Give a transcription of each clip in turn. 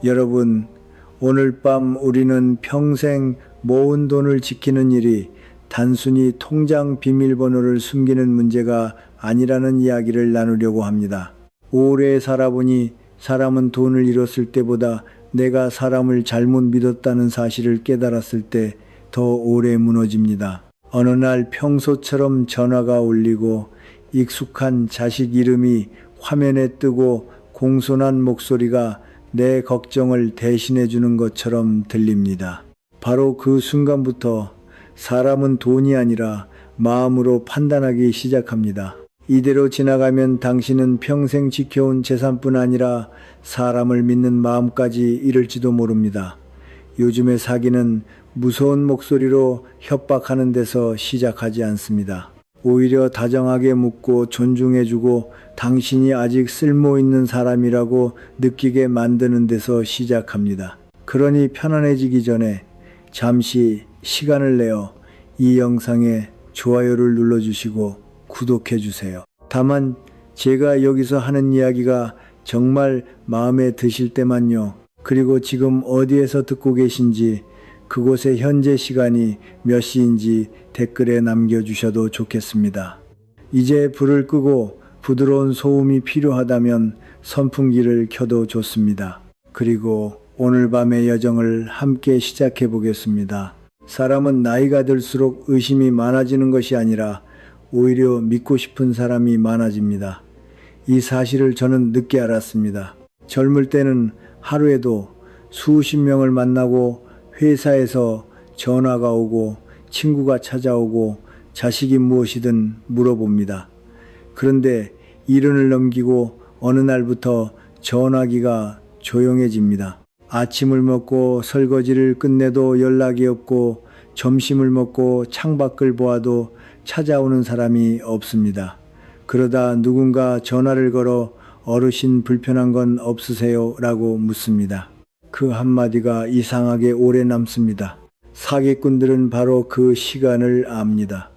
여러분, 오늘 밤 우리는 평생 모은 돈을 지키는 일이 단순히 통장 비밀번호를 숨기는 문제가 아니라는 이야기를 나누려고 합니다. 오래 살아보니 사람은 돈을 잃었을 때보다 내가 사람을 잘못 믿었다는 사실을 깨달았을 때 더 오래 무너집니다. 어느 날 평소처럼 전화가 울리고 익숙한 자식 이름이 화면에 뜨고 공손한 목소리가 내 걱정을 대신해 주는 것처럼 들립니다. 바로 그 순간부터 사람은 돈이 아니라 마음으로 판단하기 시작합니다. 이대로 지나가면 당신은 평생 지켜온 재산뿐 아니라 사람을 믿는 마음까지 잃을지도 모릅니다. 요즘의 사기는 무서운 목소리로 협박하는 데서 시작하지 않습니다. 오히려 다정하게 묻고 존중해주고 당신이 아직 쓸모있는 사람이라고 느끼게 만드는 데서 시작합니다. 그러니 편안해지기 전에 잠시 시간을 내어 이 영상에 좋아요를 눌러주시고 구독해주세요. 다만 제가 여기서 하는 이야기가 정말 마음에 드실 때만요. 그리고 지금 어디에서 듣고 계신지 그곳의 현재 시간이 몇 시인지 댓글에 남겨주셔도 좋겠습니다. 이제 불을 끄고 부드러운 소음이 필요하다면 선풍기를 켜도 좋습니다. 그리고 오늘 밤의 여정을 함께 시작해 보겠습니다. 사람은 나이가 들수록 의심이 많아지는 것이 아니라 오히려 믿고 싶은 사람이 많아집니다. 이 사실을 저는 늦게 알았습니다. 젊을 때는 하루에도 수십 명을 만나고 회사에서 전화가 오고 친구가 찾아오고 자식이 무엇이든 물어봅니다. 그런데 일흔을 넘기고 어느 날부터 전화기가 조용해집니다. 아침을 먹고 설거지를 끝내도 연락이 없고 점심을 먹고 창밖을 보아도 찾아오는 사람이 없습니다. 그러다 누군가 전화를 걸어 어르신 불편한 건 없으세요? 라고 묻습니다. 그 한마디가 이상하게 오래 남습니다. 사기꾼들은 바로 그 시간을 압니다.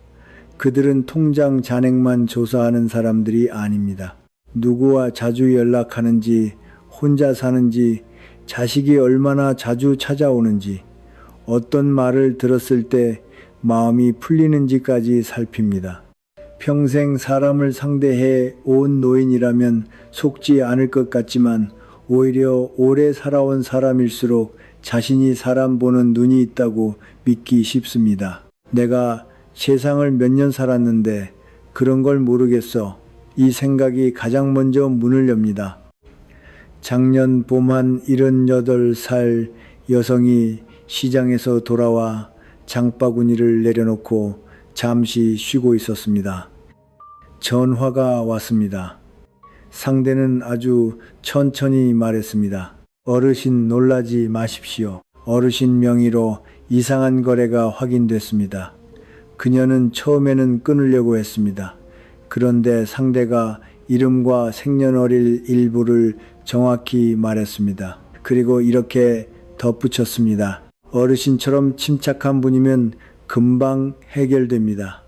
그들은 통장 잔액만 조사하는 사람들이 아닙니다. 누구와 자주 연락하는지, 혼자 사는지, 자식이 얼마나 자주 찾아오는지, 어떤 말을 들었을 때 마음이 풀리는지까지 살핍니다. 평생 사람을 상대해 온 노인이라면 속지 않을 것 같지만 오히려 오래 살아온 사람일수록 자신이 사람 보는 눈이 있다고 믿기 쉽습니다. 내가 세상을 몇 년 살았는데 그런 걸 모르겠어. 이 생각이 가장 먼저 문을 엽니다. 작년 봄 한 78살 여성이 시장에서 돌아와 장바구니를 내려놓고 잠시 쉬고 있었습니다. 전화가 왔습니다. 상대는 아주 천천히 말했습니다. 어르신 놀라지 마십시오. 어르신 명의로 이상한 거래가 확인됐습니다. 그녀는 처음에는 끊으려고 했습니다. 그런데 상대가 이름과 생년월일 일부를 정확히 말했습니다. 그리고 이렇게 덧붙였습니다. 어르신처럼 침착한 분이면 금방 해결됩니다.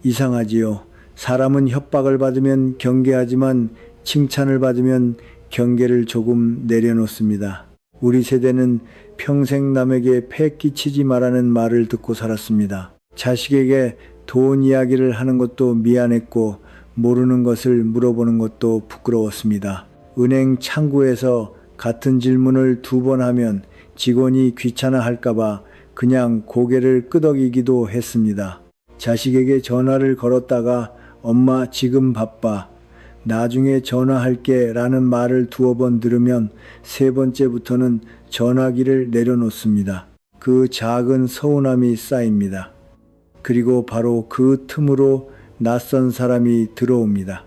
이상하지요. 사람은 협박을 받으면 경계하지만 칭찬을 받으면 경계를 조금 내려놓습니다. 우리 세대는 평생 남에게 패 끼치지 말라는 말을 듣고 살았습니다. 자식에게 돈 이야기를 하는 것도 미안했고 모르는 것을 물어보는 것도 부끄러웠습니다. 은행 창구에서 같은 질문을 2번 하면 직원이 귀찮아할까봐 그냥 고개를 끄덕이기도 했습니다. 자식에게 전화를 걸었다가 엄마 지금 바빠. 나중에 전화할게 라는 말을 2번 들으면 3번째부터는 전화기를 내려놓습니다. 그 작은 서운함이 쌓입니다. 그리고 바로 그 틈으로 낯선 사람이 들어옵니다.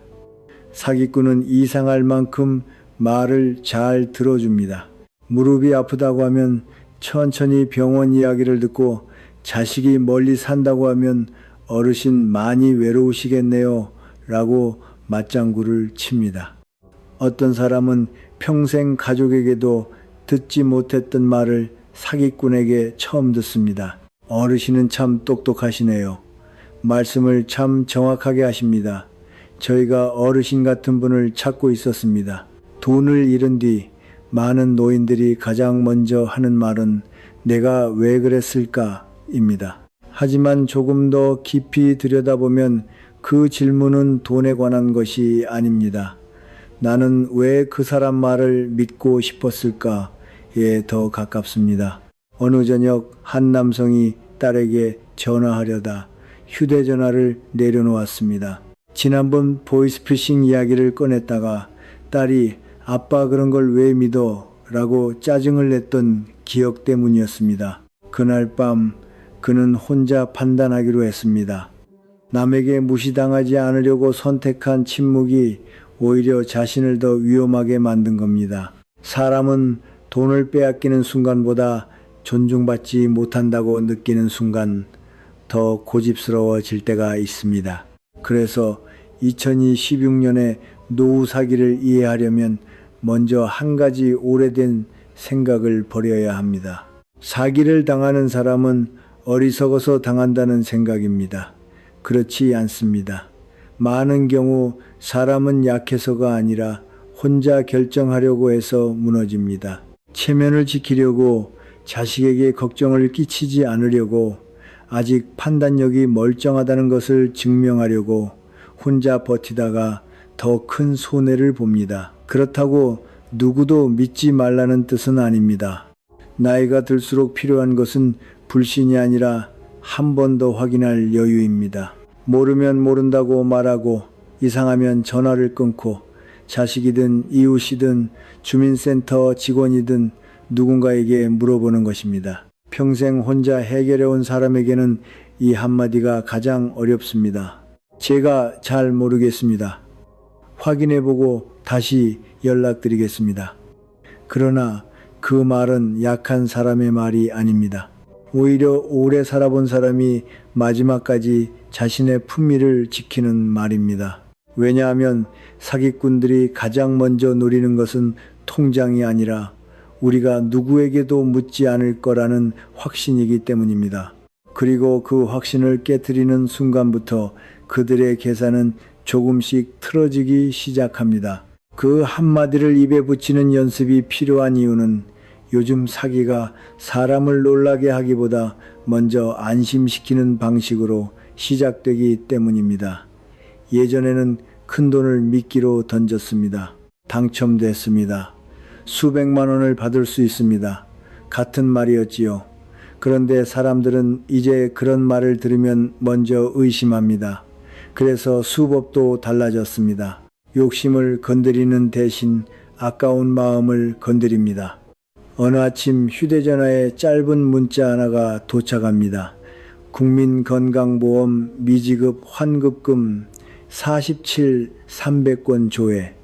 사기꾼은 이상할 만큼 말을 잘 들어줍니다. 무릎이 아프다고 하면 천천히 병원 이야기를 듣고 자식이 멀리 산다고 하면 어르신 많이 외로우시겠네요 라고 맞장구를 칩니다. 어떤 사람은 평생 가족에게도 듣지 못했던 말을 사기꾼에게 처음 듣습니다. 어르신은 참 똑똑하시네요. 말씀을 참 정확하게 하십니다. 저희가 어르신 같은 분을 찾고 있었습니다. 돈을 잃은 뒤 많은 노인들이 가장 먼저 하는 말은 내가 왜 그랬을까입니다. 하지만 조금 더 깊이 들여다보면 그 질문은 돈에 관한 것이 아닙니다. 나는 왜 그 사람 말을 믿고 싶었을까에 더 가깝습니다. 어느 저녁 한 남성이 딸에게 전화하려다 휴대전화를 내려놓았습니다. 지난번 보이스피싱 이야기를 꺼냈다가 딸이 아빠 그런 걸 왜 믿어? 라고 짜증을 냈던 기억 때문이었습니다. 그날 밤 그는 혼자 판단하기로 했습니다. 남에게 무시당하지 않으려고 선택한 침묵이 오히려 자신을 더 위험하게 만든 겁니다. 사람은 돈을 빼앗기는 순간보다 존중받지 못한다고 느끼는 순간 더 고집스러워질 때가 있습니다. 그래서 2016년에 노후 사기를 이해하려면 먼저 한 가지 오래된 생각을 버려야 합니다. 사기를 당하는 사람은 어리석어서 당한다는 생각입니다. 그렇지 않습니다. 많은 경우 사람은 약해서가 아니라 혼자 결정하려고 해서 무너집니다. 체면을 지키려고, 자식에게 걱정을 끼치지 않으려고, 아직 판단력이 멀쩡하다는 것을 증명하려고 혼자 버티다가 더 큰 손해를 봅니다. 그렇다고 누구도 믿지 말라는 뜻은 아닙니다. 나이가 들수록 필요한 것은 불신이 아니라 한 번 더 확인할 여유입니다. 모르면 모른다고 말하고, 이상하면 전화를 끊고, 자식이든 이웃이든 주민센터 직원이든 누군가에게 물어보는 것입니다. 평생 혼자 해결해온 사람에게는 이 한마디가 가장 어렵습니다. 제가 잘 모르겠습니다. 확인해보고 다시 연락드리겠습니다. 그러나 그 말은 약한 사람의 말이 아닙니다. 오히려 오래 살아본 사람이 마지막까지 자신의 품위를 지키는 말입니다. 왜냐하면 사기꾼들이 가장 먼저 노리는 것은 통장이 아니라 우리가 누구에게도 묻지 않을 거라는 확신이기 때문입니다. 그리고 그 확신을 깨트리는 순간부터 그들의 계산은 조금씩 틀어지기 시작합니다. 그 한마디를 입에 붙이는 연습이 필요한 이유는 요즘 사기가 사람을 놀라게 하기보다 먼저 안심시키는 방식으로 시작되기 때문입니다. 예전에는 큰 돈을 미끼로 던졌습니다. 당첨됐습니다. 수백만 원을 받을 수 있습니다. 같은 말이었지요. 그런데 사람들은 이제 그런 말을 들으면 먼저 의심합니다. 그래서 수법도 달라졌습니다. 욕심을 건드리는 대신 아까운 마음을 건드립니다. 어느 아침 휴대전화에 짧은 문자 하나가 도착합니다. 국민건강보험 미지급 환급금 47 300건 조회.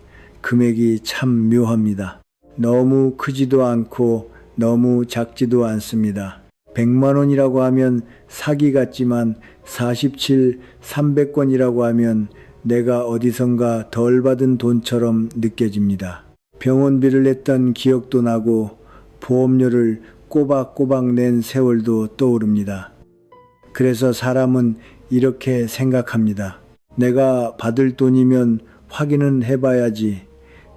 금액이 참 묘합니다. 너무 크지도 않고 너무 작지도 않습니다. 100만 원이라고 하면 사기 같지만 47 300건이라고 하면 내가 어디선가 덜 받은 돈처럼 느껴집니다. 병원비를 냈던 기억도 나고 보험료를 꼬박꼬박 낸 세월도 떠오릅니다. 그래서 사람은 이렇게 생각합니다. 내가 받을 돈이면 확인은 해봐야지.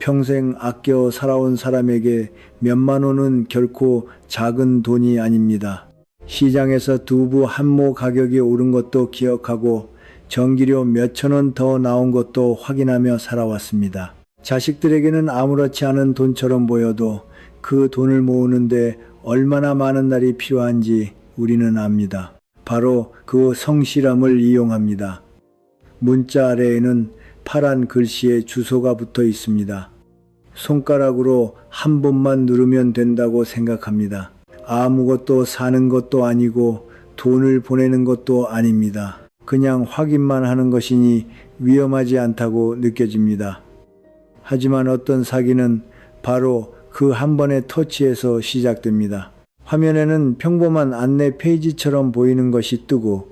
평생 아껴 살아온 사람에게 몇만 원은 결코 작은 돈이 아닙니다. 시장에서 두부 한 모 가격이 오른 것도 기억하고 전기료 몇천 원 더 나온 것도 확인하며 살아왔습니다. 자식들에게는 아무렇지 않은 돈처럼 보여도 그 돈을 모으는데 얼마나 많은 날이 필요한지 우리는 압니다. 바로 그 성실함을 이용합니다. 문자 아래에는 파란 글씨에 주소가 붙어 있습니다. 손가락으로 한 번만 누르면 된다고 생각합니다. 아무것도 사는 것도 아니고 돈을 보내는 것도 아닙니다. 그냥 확인만 하는 것이니 위험하지 않다고 느껴집니다. 하지만 어떤 사기는 바로 그 한 번의 터치에서 시작됩니다. 화면에는 평범한 안내 페이지처럼 보이는 것이 뜨고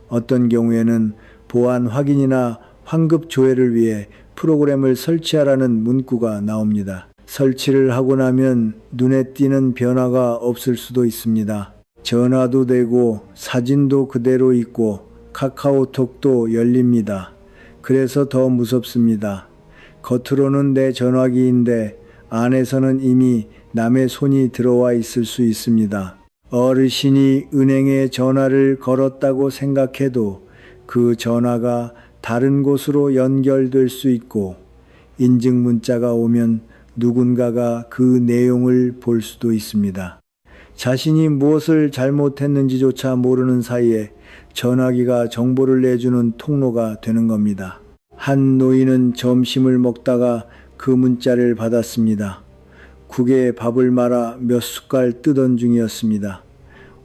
어떤 경우에는 보안 확인이나 환급 조회를 위해 프로그램을 설치하라는 문구가 나옵니다. 설치를 하고 나면 눈에 띄는 변화가 없을 수도 있습니다. 전화도 되고 사진도 그대로 있고 카카오톡도 열립니다. 그래서 더 무섭습니다. 겉으로는 내 전화기인데 안에서는 이미 남의 손이 들어와 있을 수 있습니다. 어르신이 은행에 전화를 걸었다고 생각해도 그 전화가 다른 곳으로 연결될 수 있고, 인증 문자가 오면 누군가가 그 내용을 볼 수도 있습니다. 자신이 무엇을 잘못했는지조차 모르는 사이에 전화기가 정보를 내주는 통로가 되는 겁니다. 한 노인은 점심을 먹다가 그 문자를 받았습니다. 국에 밥을 말아 몇 숟갈 뜨던 중이었습니다.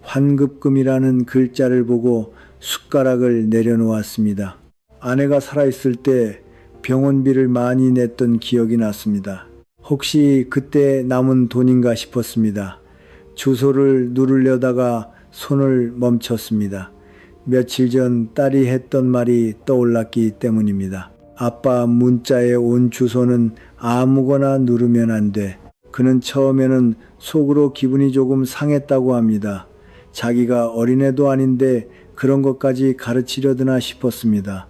환급금이라는 글자를 보고 숟가락을 내려놓았습니다. 아내가 살아있을 때 병원비를 많이 냈던 기억이 났습니다. 혹시 그때 남은 돈인가 싶었습니다. 주소를 누르려다가 손을 멈췄습니다. 며칠 전 딸이 했던 말이 떠올랐기 때문입니다. 아빠 문자에 온 주소는 아무거나 누르면 안 돼. 그는 처음에는 속으로 기분이 조금 상했다고 합니다. 자기가 어린애도 아닌데 그런 것까지 가르치려드나 싶었습니다.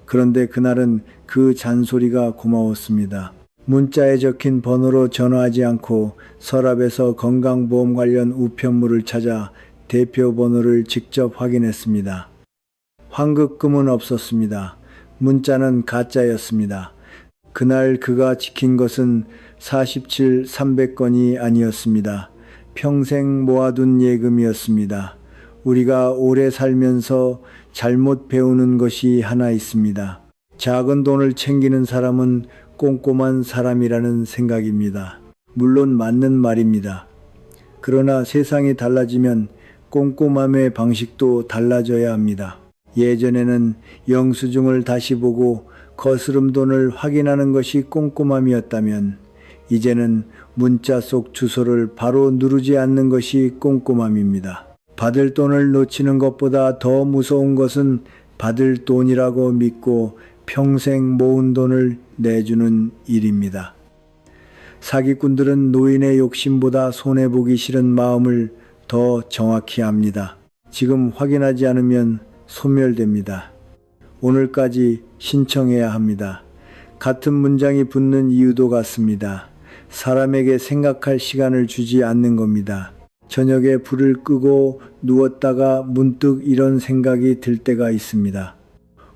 그런데 그날은 그 잔소리가 고마웠습니다. 문자에 적힌 번호로 전화하지 않고 서랍에서 건강보험 관련 우편물을 찾아 대표 번호를 직접 확인했습니다. 환급금은 없었습니다. 문자는 가짜였습니다. 그날 그가 지킨 것은 47,300건이 아니었습니다. 평생 모아둔 예금이었습니다. 우리가 오래 살면서 잘못 배우는 것이 하나 있습니다. 작은 돈을 챙기는 사람은 꼼꼼한 사람이라는 생각입니다. 물론 맞는 말입니다. 그러나 세상이 달라지면 꼼꼼함의 방식도 달라져야 합니다. 예전에는 영수증을 다시 보고 거스름 돈을 확인하는 것이 꼼꼼함이었다면, 이제는 문자 속 주소를 바로 누르지 않는 것이 꼼꼼함입니다. 받을 돈을 놓치는 것보다 더 무서운 것은 받을 돈이라고 믿고 평생 모은 돈을 내주는 일입니다. 사기꾼들은 노인의 욕심보다 손해보기 싫은 마음을 더 정확히 압니다. 지금 확인하지 않으면 소멸됩니다. 오늘까지 신청해야 합니다. 같은 문장이 붙는 이유도 같습니다. 사람에게 생각할 시간을 주지 않는 겁니다. 저녁에 불을 끄고 누웠다가 문득 이런 생각이 들 때가 있습니다.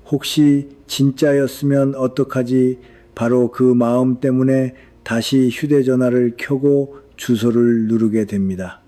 혹시 진짜였으면 어떡하지? 바로 그 마음 때문에 다시 휴대전화를 켜고 주소를 누르게 됩니다.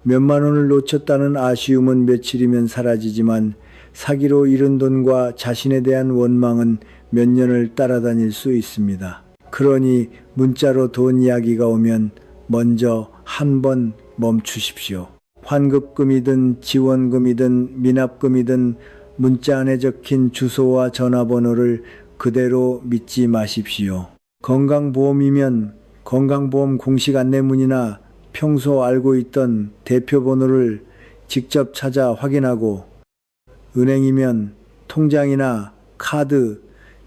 몇만 원을 놓쳤다는 아쉬움은 며칠이면 사라지지만 사기로 잃은 돈과 자신에 대한 원망은 몇 년을 따라다닐 수 있습니다. 그러니 문자로 돈 이야기가 오면 먼저 한번 멈추십시오. 환급금이든 지원금이든 미납금이든 문자 안에 적힌 주소와 전화번호를 그대로 믿지 마십시오. 건강보험이면 건강보험 공식 안내문이나 평소 알고 있던 대표 번호를 직접 찾아 확인하고, 은행이면 통장이나 카드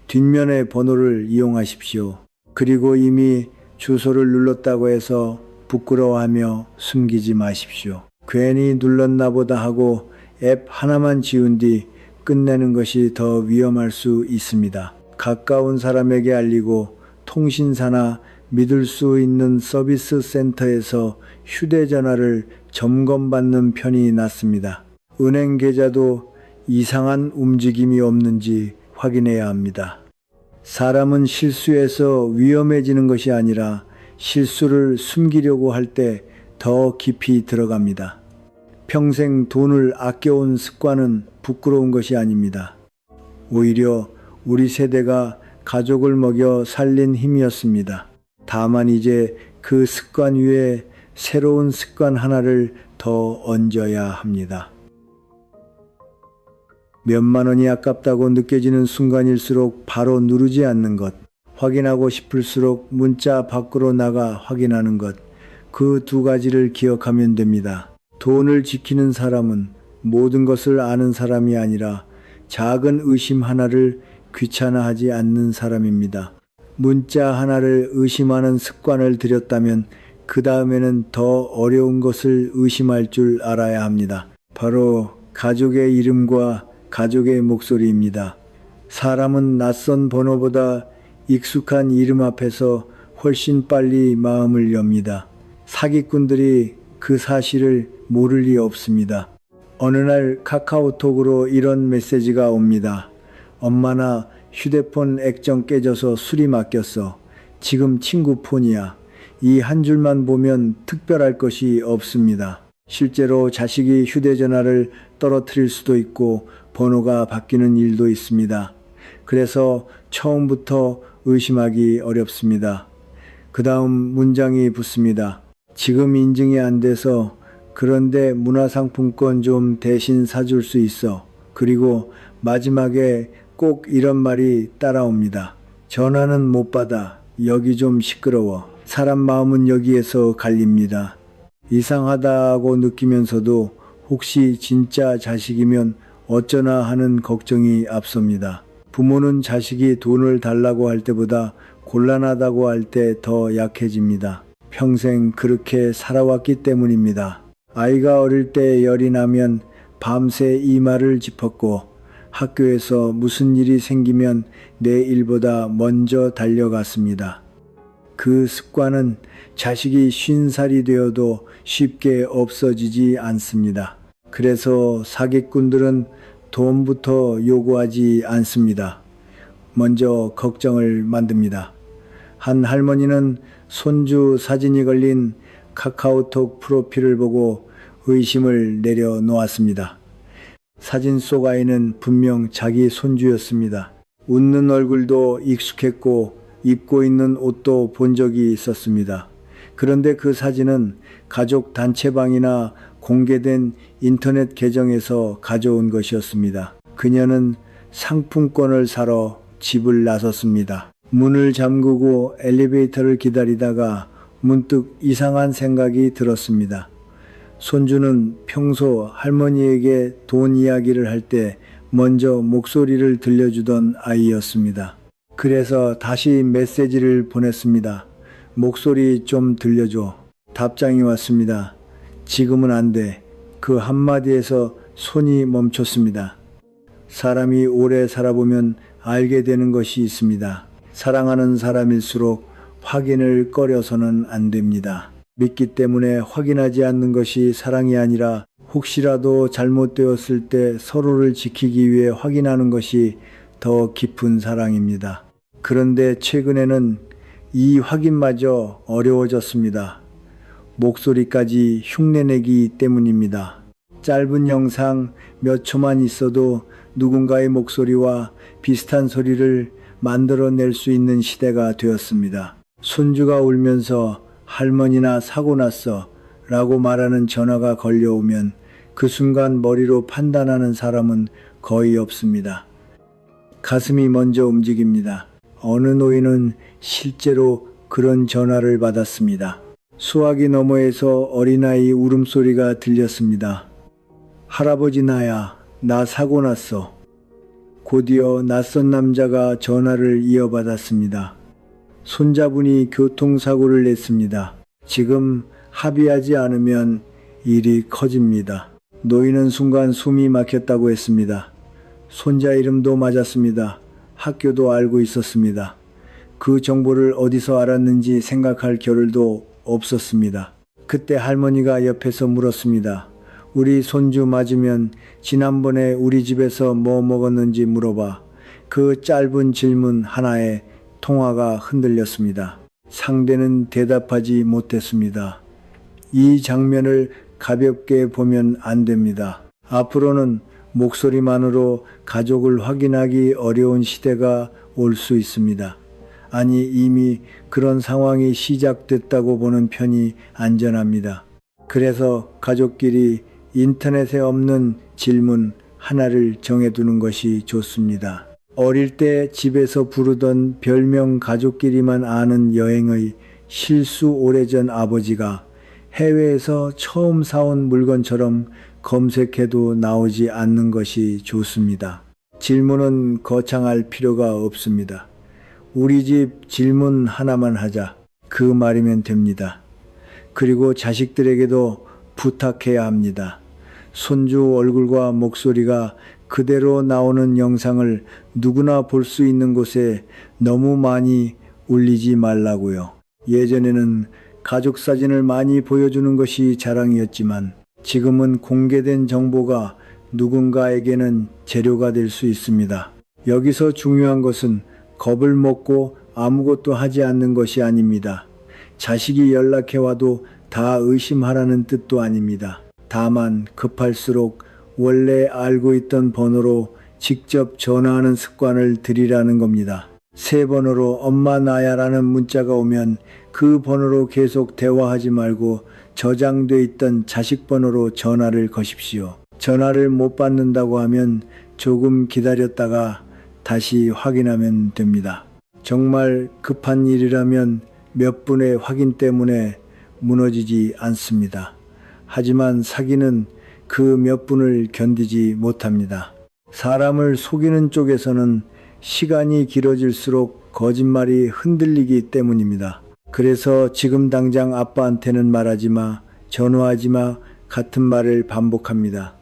뒷면의 번호를 이용하십시오. 그리고 이미 주소를 눌렀다고 해서 부끄러워하며 숨기지 마십시오. 괜히 눌렀나 보다 하고 앱 하나만 지운 뒤 끝내는 것이 더 위험할 수 있습니다. 가까운 사람에게 알리고 통신사나 믿을 수 있는 서비스 센터에서 휴대전화를 점검받는 편이 낫습니다. 은행 계좌도 이상한 움직임이 없는지 확인해야 합니다. 사람은 실수해서 위험해지는 것이 아니라 실수를 숨기려고 할 때 더 깊이 들어갑니다. 평생 돈을 아껴온 습관은 부끄러운 것이 아닙니다. 오히려 우리 세대가 가족을 먹여 살린 힘이었습니다. 다만 이제 그 습관 위에 새로운 습관 하나를 더 얹어야 합니다. 몇만 원이 아깝다고 느껴지는 순간일수록 바로 누르지 않는 것, 확인하고 싶을수록 문자 밖으로 나가 확인하는 것, 그 두 가지를 기억하면 됩니다. 돈을 지키는 사람은 모든 것을 아는 사람이 아니라 작은 의심 하나를 귀찮아하지 않는 사람입니다. 문자 하나를 의심하는 습관을 들였다면 그 다음에는 더 어려운 것을 의심할 줄 알아야 합니다. 바로 가족의 이름과 가족의 목소리입니다. 사람은 낯선 번호보다 익숙한 이름 앞에서 훨씬 빨리 마음을 엽니다. 사기꾼들이 그 사실을 모를 리 없습니다. 어느 날 카카오톡으로 이런 메시지가 옵니다. 엄마, 나 휴대폰 액정 깨져서 수리 맡겼어. 지금 친구 폰이야. 이 한 줄만 보면 특별할 것이 없습니다. 실제로 자식이 휴대전화를 떨어뜨릴 수도 있고 번호가 바뀌는 일도 있습니다. 그래서 처음부터 의심하기 어렵습니다. 그 다음 문장이 붙습니다. 지금 인증이 안 돼서 그런데 문화상품권 좀 대신 사줄 수 있어. 그리고 마지막에 꼭 이런 말이 따라옵니다. 전화는 못 받아. 여기 좀 시끄러워. 사람 마음은 여기에서 갈립니다. 이상하다고 느끼면서도 혹시 진짜 자식이면 어쩌나 하는 걱정이 앞섭니다. 부모는 자식이 돈을 달라고 할 때보다 곤란하다고 할 때 더 약해집니다. 평생 그렇게 살아왔기 때문입니다. 아이가 어릴 때 열이 나면 밤새 이마를 짚었고 학교에서 무슨 일이 생기면 내 일보다 먼저 달려갔습니다. 그 습관은 자식이 50살이 되어도 쉽게 없어지지 않습니다. 그래서 사기꾼들은 돈부터 요구하지 않습니다. 먼저 걱정을 만듭니다. 한 할머니는 손주 사진이 걸린 카카오톡 프로필을 보고 의심을 내려놓았습니다. 사진 속 아이는 분명 자기 손주였습니다. 웃는 얼굴도 익숙했고 입고 있는 옷도 본 적이 있었습니다. 그런데 그 사진은 가족 단체방이나 공개된 인터넷 계정에서 가져온 것이었습니다. 그녀는 상품권을 사러 집을 나섰습니다. 문을 잠그고 엘리베이터를 기다리다가 문득 이상한 생각이 들었습니다. 손주는 평소 할머니에게 돈 이야기를 할 때 먼저 목소리를 들려주던 아이였습니다. 그래서 다시 메시지를 보냈습니다. 목소리 좀 들려줘. 답장이 왔습니다. 지금은 안 돼. 그 한마디에서 손이 멈췄습니다. 사람이 오래 살아보면 알게 되는 것이 있습니다. 사랑하는 사람일수록 확인을 꺼려서는 안 됩니다. 믿기 때문에 확인하지 않는 것이 사랑이 아니라 혹시라도 잘못되었을 때 서로를 지키기 위해 확인하는 것이 더 깊은 사랑입니다. 그런데 최근에는 이 확인마저 어려워졌습니다. 목소리까지 흉내내기 때문입니다. 짧은 영상 몇 초만 있어도 누군가의 목소리와 비슷한 소리를 만들어낼 수 있는 시대가 되었습니다. 손주가 울면서 할머니나 사고 났어 라고 말하는 전화가 걸려오면 그 순간 머리로 판단하는 사람은 거의 없습니다. 가슴이 먼저 움직입니다. 어느 노인은 실제로 그런 전화를 받았습니다. 수화기 너머에서 어린아이 울음소리가 들렸습니다. 할아버지 나야, 나 사고 났어. 곧이어 낯선 남자가 전화를 이어받았습니다. 손자분이 교통사고를 냈습니다. 지금 합의하지 않으면 일이 커집니다. 노인은 순간 숨이 막혔다고 했습니다. 손자 이름도 맞았습니다. 학교도 알고 있었습니다. 그 정보를 어디서 알았는지 생각할 겨를도 없었습니다. 그때 할머니가 옆에서 물었습니다. 우리 손주 맞으면 지난번에 우리 집에서 뭐 먹었는지 물어봐. 그 짧은 질문 하나에 통화가 흔들렸습니다. 상대는 대답하지 못했습니다. 이 장면을 가볍게 보면 안 됩니다. 앞으로는 목소리만으로 가족을 확인하기 어려운 시대가 올 수 있습니다. 아니, 이미 그런 상황이 시작됐다고 보는 편이 안전합니다. 그래서 가족끼리 인터넷에 없는 질문 하나를 정해두는 것이 좋습니다. 어릴 때 집에서 부르던 별명 가족끼리만 아는 여행의 실수 오래전 아버지가 해외에서 처음 사온 물건처럼 검색해도 나오지 않는 것이 좋습니다. 질문은 거창할 필요가 없습니다. 우리 집 질문 하나만 하자. 그 말이면 됩니다. 그리고 자식들에게도 부탁해야 합니다. 손주 얼굴과 목소리가 그대로 나오는 영상을 누구나 볼 수 있는 곳에 너무 많이 올리지 말라고요. 예전에는 가족 사진을 많이 보여주는 것이 자랑이었지만 지금은 공개된 정보가 누군가에게는 재료가 될 수 있습니다. 여기서 중요한 것은 겁을 먹고 아무것도 하지 않는 것이 아닙니다. 자식이 연락해와도 다 의심하라는 뜻도 아닙니다. 다만 급할수록 원래 알고 있던 번호로 직접 전화하는 습관을 들이라는 겁니다. 새 번호로 엄마 나야라는 문자가 오면 그 번호로 계속 대화하지 말고 저장돼 있던 자식 번호로 전화를 거십시오. 전화를 못 받는다고 하면 조금 기다렸다가 다시 확인하면 됩니다. 정말 급한 일이라면 몇 분의 확인 때문에 무너지지 않습니다. 하지만 사기는 그 몇 분을 견디지 못합니다. 사람을 속이는 쪽에서는 시간이 길어질수록 거짓말이 흔들리기 때문입니다. 그래서 지금 당장 아빠한테는 말하지 마, 전화하지 마 같은 말을 반복합니다.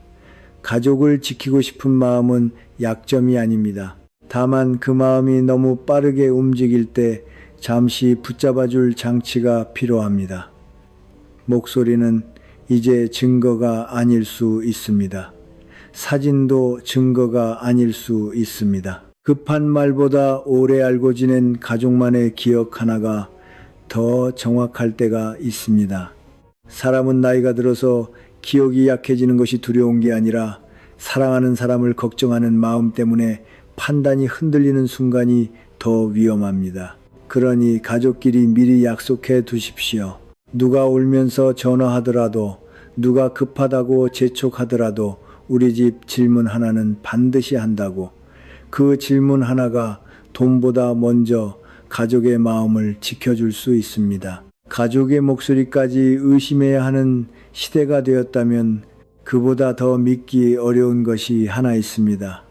가족을 지키고 싶은 마음은 약점이 아닙니다. 다만 그 마음이 너무 빠르게 움직일 때 잠시 붙잡아줄 장치가 필요합니다. 목소리는 이제 증거가 아닐 수 있습니다. 사진도 증거가 아닐 수 있습니다. 급한 말보다 오래 알고 지낸 가족만의 기억 하나가 더 정확할 때가 있습니다. 사람은 나이가 들어서 기억이 약해지는 것이 두려운 게 아니라 사랑하는 사람을 걱정하는 마음 때문에 판단이 흔들리는 순간이 더 위험합니다. 그러니 가족끼리 미리 약속해 두십시오. 누가 울면서 전화하더라도, 누가 급하다고 재촉하더라도 우리 집 질문 하나는 반드시 한다고. 그 질문 하나가 돈보다 먼저 가족의 마음을 지켜줄 수 있습니다. 가족의 목소리까지 의심해야 하는 시대가 되었다면 그보다 더 믿기 어려운 것이 하나 있습니다.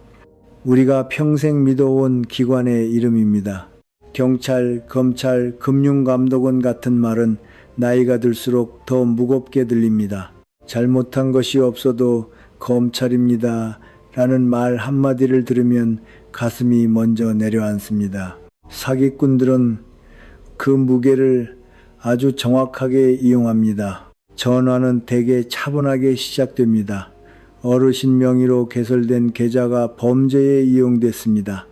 우리가 평생 믿어온 기관의 이름입니다. 경찰, 검찰, 금융감독원 같은 말은 나이가 들수록 더 무겁게 들립니다. 잘못한 것이 없어도 검찰입니다 라는 말 한마디를 들으면 가슴이 먼저 내려앉습니다. 사기꾼들은 그 무게를 아주 정확하게 이용합니다. 전화는 대개 차분하게 시작됩니다. 어르신 명의로 개설된 계좌가 범죄에 이용됐습니다.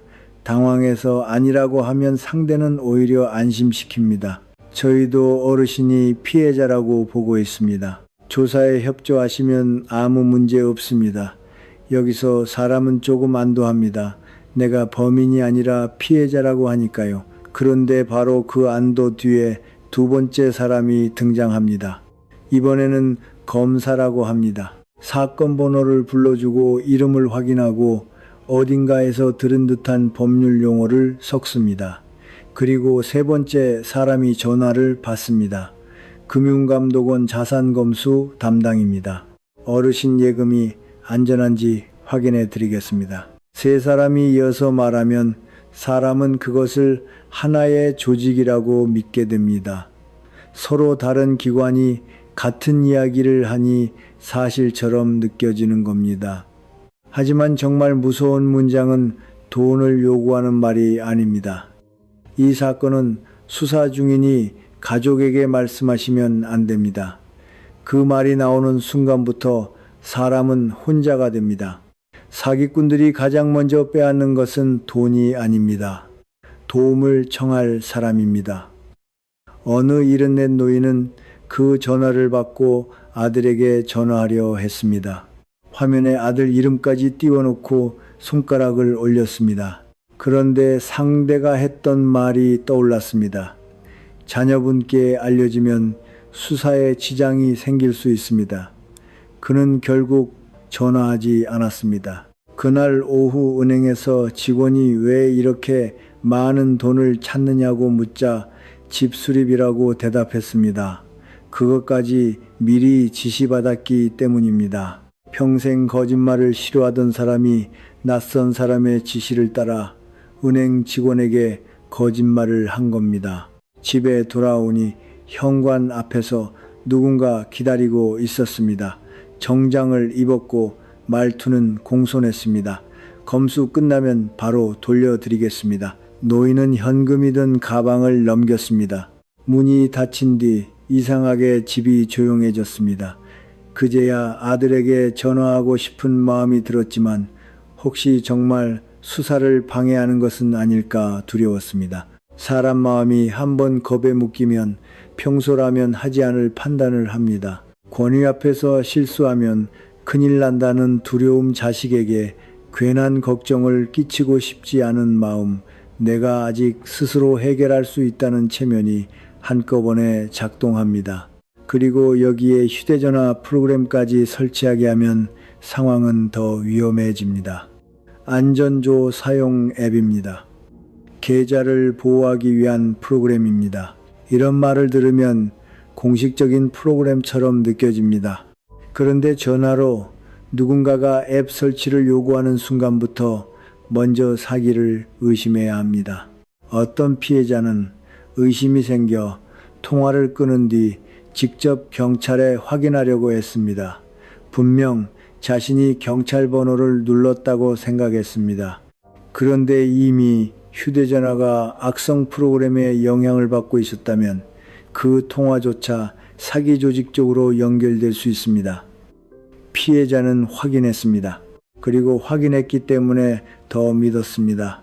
당황해서 아니라고 하면 상대는 오히려 안심시킵니다. 저희도 어르신이 피해자라고 보고 있습니다. 조사에 협조하시면 아무 문제 없습니다. 여기서 사람은 조금 안도합니다. 내가 범인이 아니라 피해자라고 하니까요. 그런데 바로 그 안도 뒤에 두 번째 사람이 등장합니다. 이번에는 검사라고 합니다. 사건 번호를 불러주고 이름을 확인하고 어딘가에서 들은 듯한 법률 용어를 섞습니다. 그리고 세 번째 사람이 전화를 받습니다. 금융감독원 자산검수 담당입니다. 어르신 예금이 안전한지 확인해 드리겠습니다. 세 사람이 이어서 말하면 사람은 그것을 하나의 조직이라고 믿게 됩니다. 서로 다른 기관이 같은 이야기를 하니 사실처럼 느껴지는 겁니다. 하지만 정말 무서운 문장은 돈을 요구하는 말이 아닙니다. 이 사건은 수사 중이니 가족에게 말씀하시면 안 됩니다. 그 말이 나오는 순간부터 사람은 혼자가 됩니다. 사기꾼들이 가장 먼저 빼앗는 것은 돈이 아닙니다. 도움을 청할 사람입니다. 어느 74 노인은 그 전화를 받고 아들에게 전화하려 했습니다. 화면에 아들 이름까지 띄워놓고 손가락을 올렸습니다. 그런데 상대가 했던 말이 떠올랐습니다. 자녀분께 알려지면 수사에 지장이 생길 수 있습니다. 그는 결국 전화하지 않았습니다. 그날 오후 은행에서 직원이 왜 이렇게 많은 돈을 찾느냐고 묻자 집 수립이라고 대답했습니다. 그것까지 미리 지시받았기 때문입니다. 평생 거짓말을 싫어하던 사람이 낯선 사람의 지시를 따라 은행 직원에게 거짓말을 한 겁니다. 집에 돌아오니 현관 앞에서 누군가 기다리고 있었습니다. 정장을 입었고 말투는 공손했습니다. 검수 끝나면 바로 돌려드리겠습니다. 노인은 현금이 든 가방을 넘겼습니다. 문이 닫힌 뒤 이상하게 집이 조용해졌습니다. 그제야 아들에게 전화하고 싶은 마음이 들었지만 혹시 정말 수사를 방해하는 것은 아닐까 두려웠습니다. 사람 마음이 한번 겁에 묶이면 평소라면 하지 않을 판단을 합니다. 권위 앞에서 실수하면 큰일 난다는 두려움, 자식에게 괜한 걱정을 끼치고 싶지 않은 마음, 내가 아직 스스로 해결할 수 있다는 체면이 한꺼번에 작동합니다. 그리고 여기에 휴대전화 프로그램까지 설치하게 하면 상황은 더 위험해집니다. 안전조 사용 앱입니다. 계좌를 보호하기 위한 프로그램입니다. 이런 말을 들으면 공식적인 프로그램처럼 느껴집니다. 그런데 전화로 누군가가 앱 설치를 요구하는 순간부터 먼저 사기를 의심해야 합니다. 어떤 피해자는 의심이 생겨 통화를 끊은 뒤 직접 경찰에 확인하려고 했습니다. 분명 자신이 경찰 번호를 눌렀다고 생각했습니다. 그런데 이미 휴대전화가 악성 프로그램에 영향을 받고 있었다면 그 통화조차 사기 조직 쪽으로 연결될 수 있습니다. 피해자는 확인했습니다. 그리고 확인했기 때문에 더 믿었습니다.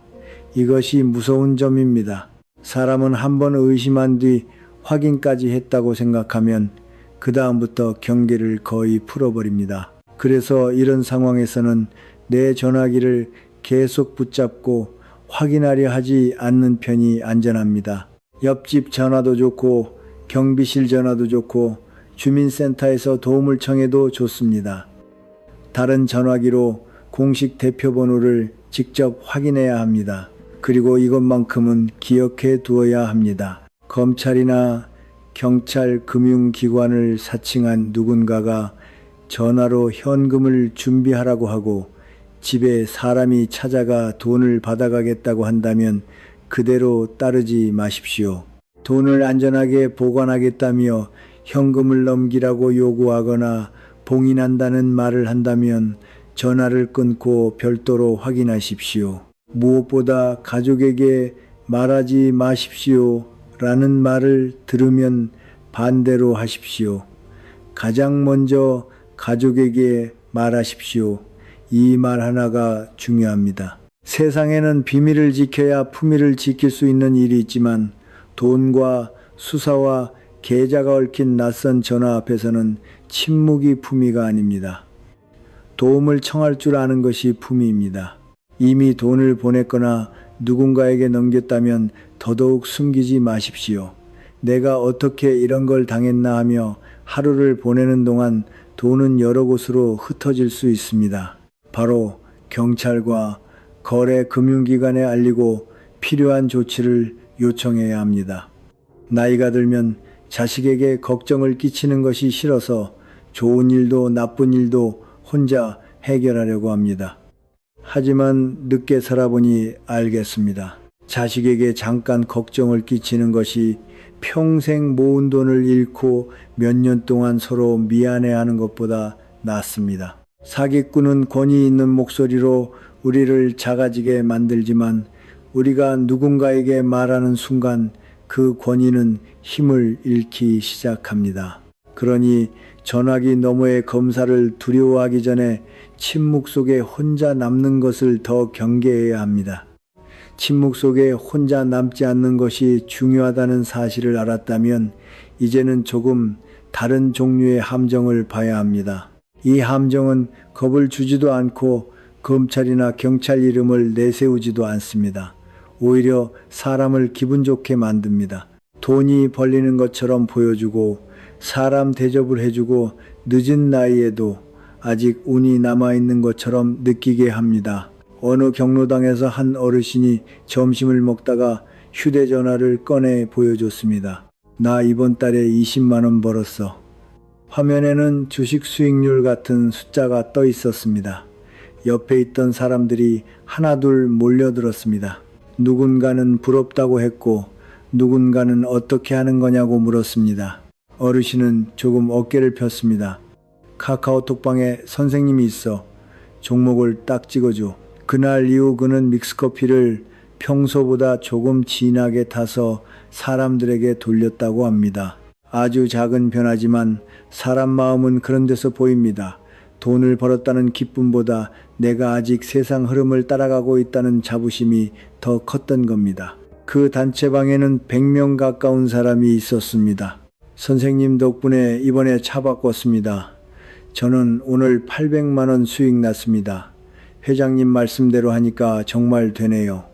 이것이 무서운 점입니다. 사람은 한번 의심한 뒤 확인까지 했다고 생각하면 그 다음부터 경계를 거의 풀어버립니다. 그래서 이런 상황에서는 내 전화기를 계속 붙잡고 확인하려 하지 않는 편이 안전합니다. 옆집 전화도 좋고 경비실 전화도 좋고 주민센터에서 도움을 청해도 좋습니다. 다른 전화기로 공식 대표번호를 직접 확인해야 합니다. 그리고 이것만큼은 기억해 두어야 합니다. 검찰이나 경찰, 금융기관을 사칭한 누군가가 전화로 현금을 준비하라고 하고 집에 사람이 찾아가 돈을 받아가겠다고 한다면 그대로 따르지 마십시오. 돈을 안전하게 보관하겠다며 현금을 넘기라고 요구하거나 봉인한다는 말을 한다면 전화를 끊고 별도로 확인하십시오. 무엇보다 가족에게 말하지 마십시오 라는 말을 들으면 반대로 하십시오. 가장 먼저 가족에게 말하십시오. 이 말 하나가 중요합니다. 세상에는 비밀을 지켜야 품위를 지킬 수 있는 일이 있지만 돈과 수사와 계좌가 얽힌 낯선 전화 앞에서는 침묵이 품위가 아닙니다. 도움을 청할 줄 아는 것이 품위입니다. 이미 돈을 보냈거나 누군가에게 넘겼다면 더더욱 숨기지 마십시오. 내가 어떻게 이런 걸 당했나 하며 하루를 보내는 동안 돈은 여러 곳으로 흩어질 수 있습니다. 바로 경찰과 거래 금융기관에 알리고 필요한 조치를 요청해야 합니다. 나이가 들면 자식에게 걱정을 끼치는 것이 싫어서 좋은 일도 나쁜 일도 혼자 해결하려고 합니다. 하지만 늦게 살아보니 알겠습니다. 자식에게 잠깐 걱정을 끼치는 것이 평생 모은 돈을 잃고 몇 년 동안 서로 미안해하는 것보다 낫습니다. 사기꾼은 권위 있는 목소리로 우리를 작아지게 만들지만 우리가 누군가에게 말하는 순간 그 권위는 힘을 잃기 시작합니다. 그러니 전화기 너머의 검사를 두려워하기 전에 침묵 속에 혼자 남는 것을 더 경계해야 합니다. 침묵 속에 혼자 남지 않는 것이 중요하다는 사실을 알았다면 이제는 조금 다른 종류의 함정을 봐야 합니다. 이 함정은 겁을 주지도 않고 검찰이나 경찰 이름을 내세우지도 않습니다. 오히려 사람을 기분 좋게 만듭니다. 돈이 벌리는 것처럼 보여주고 사람 대접을 해주고 늦은 나이에도 아직 운이 남아있는 것처럼 느끼게 합니다. 어느 경로당에서 한 어르신이 점심을 먹다가 휴대전화를 꺼내 보여줬습니다. 나 이번 달에 20만 원 벌었어. 화면에는 주식 수익률 같은 숫자가 떠 있었습니다. 옆에 있던 사람들이 하나둘 몰려들었습니다. 누군가는 부럽다고 했고 누군가는 어떻게 하는 거냐고 물었습니다. 어르신은 조금 어깨를 폈습니다. 카카오톡방에 선생님이 있어. 종목을 딱 찍어줘. 그날 이후 그는 믹스커피를 평소보다 조금 진하게 타서 사람들에게 돌렸다고 합니다. 아주 작은 변화지만 사람 마음은 그런 데서 보입니다. 돈을 벌었다는 기쁨보다 내가 아직 세상 흐름을 따라가고 있다는 자부심이 더 컸던 겁니다. 그 단체방에는 100명 가까운 사람이 있었습니다. 선생님 덕분에 이번에 차 바꿨습니다. 저는 오늘 800만 원 수익 났습니다. 회장님 말씀대로 하니까 정말 되네요.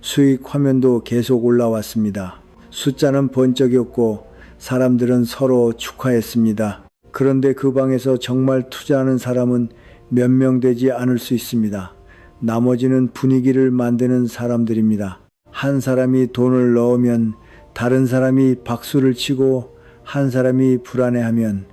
수익 화면도 계속 올라왔습니다. 숫자는 번쩍이었고 사람들은 서로 축하했습니다. 그런데 그 방에서 정말 투자하는 사람은 몇 명 되지 않을 수 있습니다. 나머지는 분위기를 만드는 사람들입니다. 한 사람이 돈을 넣으면 다른 사람이 박수를 치고 한 사람이 불안해하면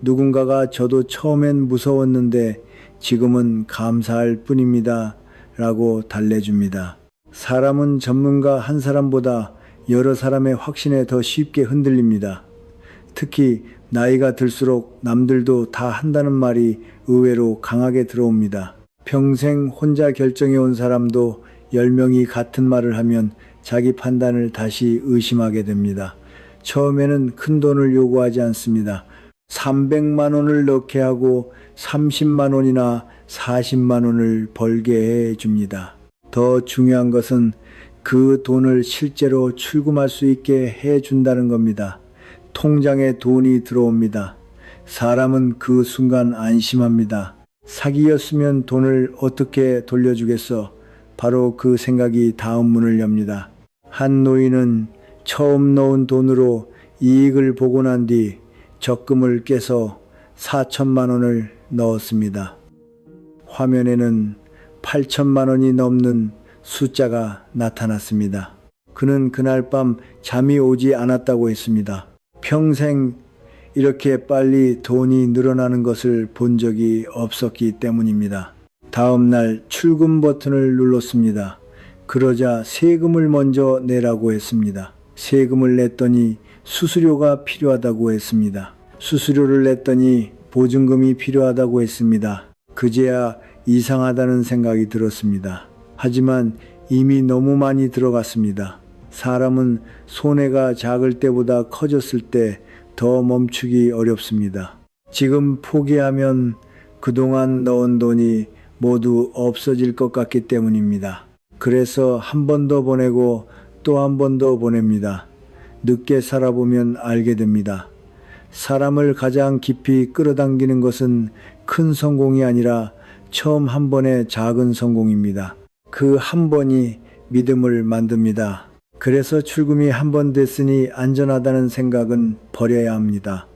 누군가가 저도 처음엔 무서웠는데 지금은 감사할 뿐입니다. 라고 달래줍니다. 사람은 전문가 한 사람보다 여러 사람의 확신에 더 쉽게 흔들립니다. 특히 나이가 들수록 남들도 다 한다는 말이 의외로 강하게 들어옵니다. 평생 혼자 결정해온 사람도 10명이 같은 말을 하면 자기 판단을 다시 의심하게 됩니다. 처음에는 큰 돈을 요구하지 않습니다. 300만 원을 넣게 하고 30만 원이나 40만 원을 벌게 해줍니다. 더 중요한 것은 그 돈을 실제로 출금할 수 있게 해준다는 겁니다. 통장에 돈이 들어옵니다. 사람은 그 순간 안심합니다. 사기였으면 돈을 어떻게 돌려주겠어? 바로 그 생각이 다음 문을 엽니다. 한 노인은 처음 넣은 돈으로 이익을 보고 난 뒤 적금을 깨서 4천만 원을 넣었습니다. 화면에는 8천만 원이 넘는 숫자가 나타났습니다. 그는 그날 밤 잠이 오지 않았다고 했습니다. 평생 이렇게 빨리 돈이 늘어나는 것을 본 적이 없었기 때문입니다. 다음 날 출금 버튼을 눌렀습니다. 그러자 세금을 먼저 내라고 했습니다. 세금을 냈더니 수수료가 필요하다고 했습니다. 수수료를 냈더니 보증금이 필요하다고 했습니다. 그제야 이상하다는 생각이 들었습니다. 하지만 이미 너무 많이 들어갔습니다. 사람은 손해가 작을 때보다 커졌을 때 더 멈추기 어렵습니다. 지금 포기하면 그동안 넣은 돈이 모두 없어질 것 같기 때문입니다. 그래서 한 번 더 보내고 또 한 번 더 보냅니다. 늦게 살아보면 알게 됩니다. 사람을 가장 깊이 끌어당기는 것은 큰 성공이 아니라 처음 한 번의 작은 성공입니다. 그 한 번이 믿음을 만듭니다. 그래서 출금이 한 번 됐으니 안전하다는 생각은 버려야 합니다.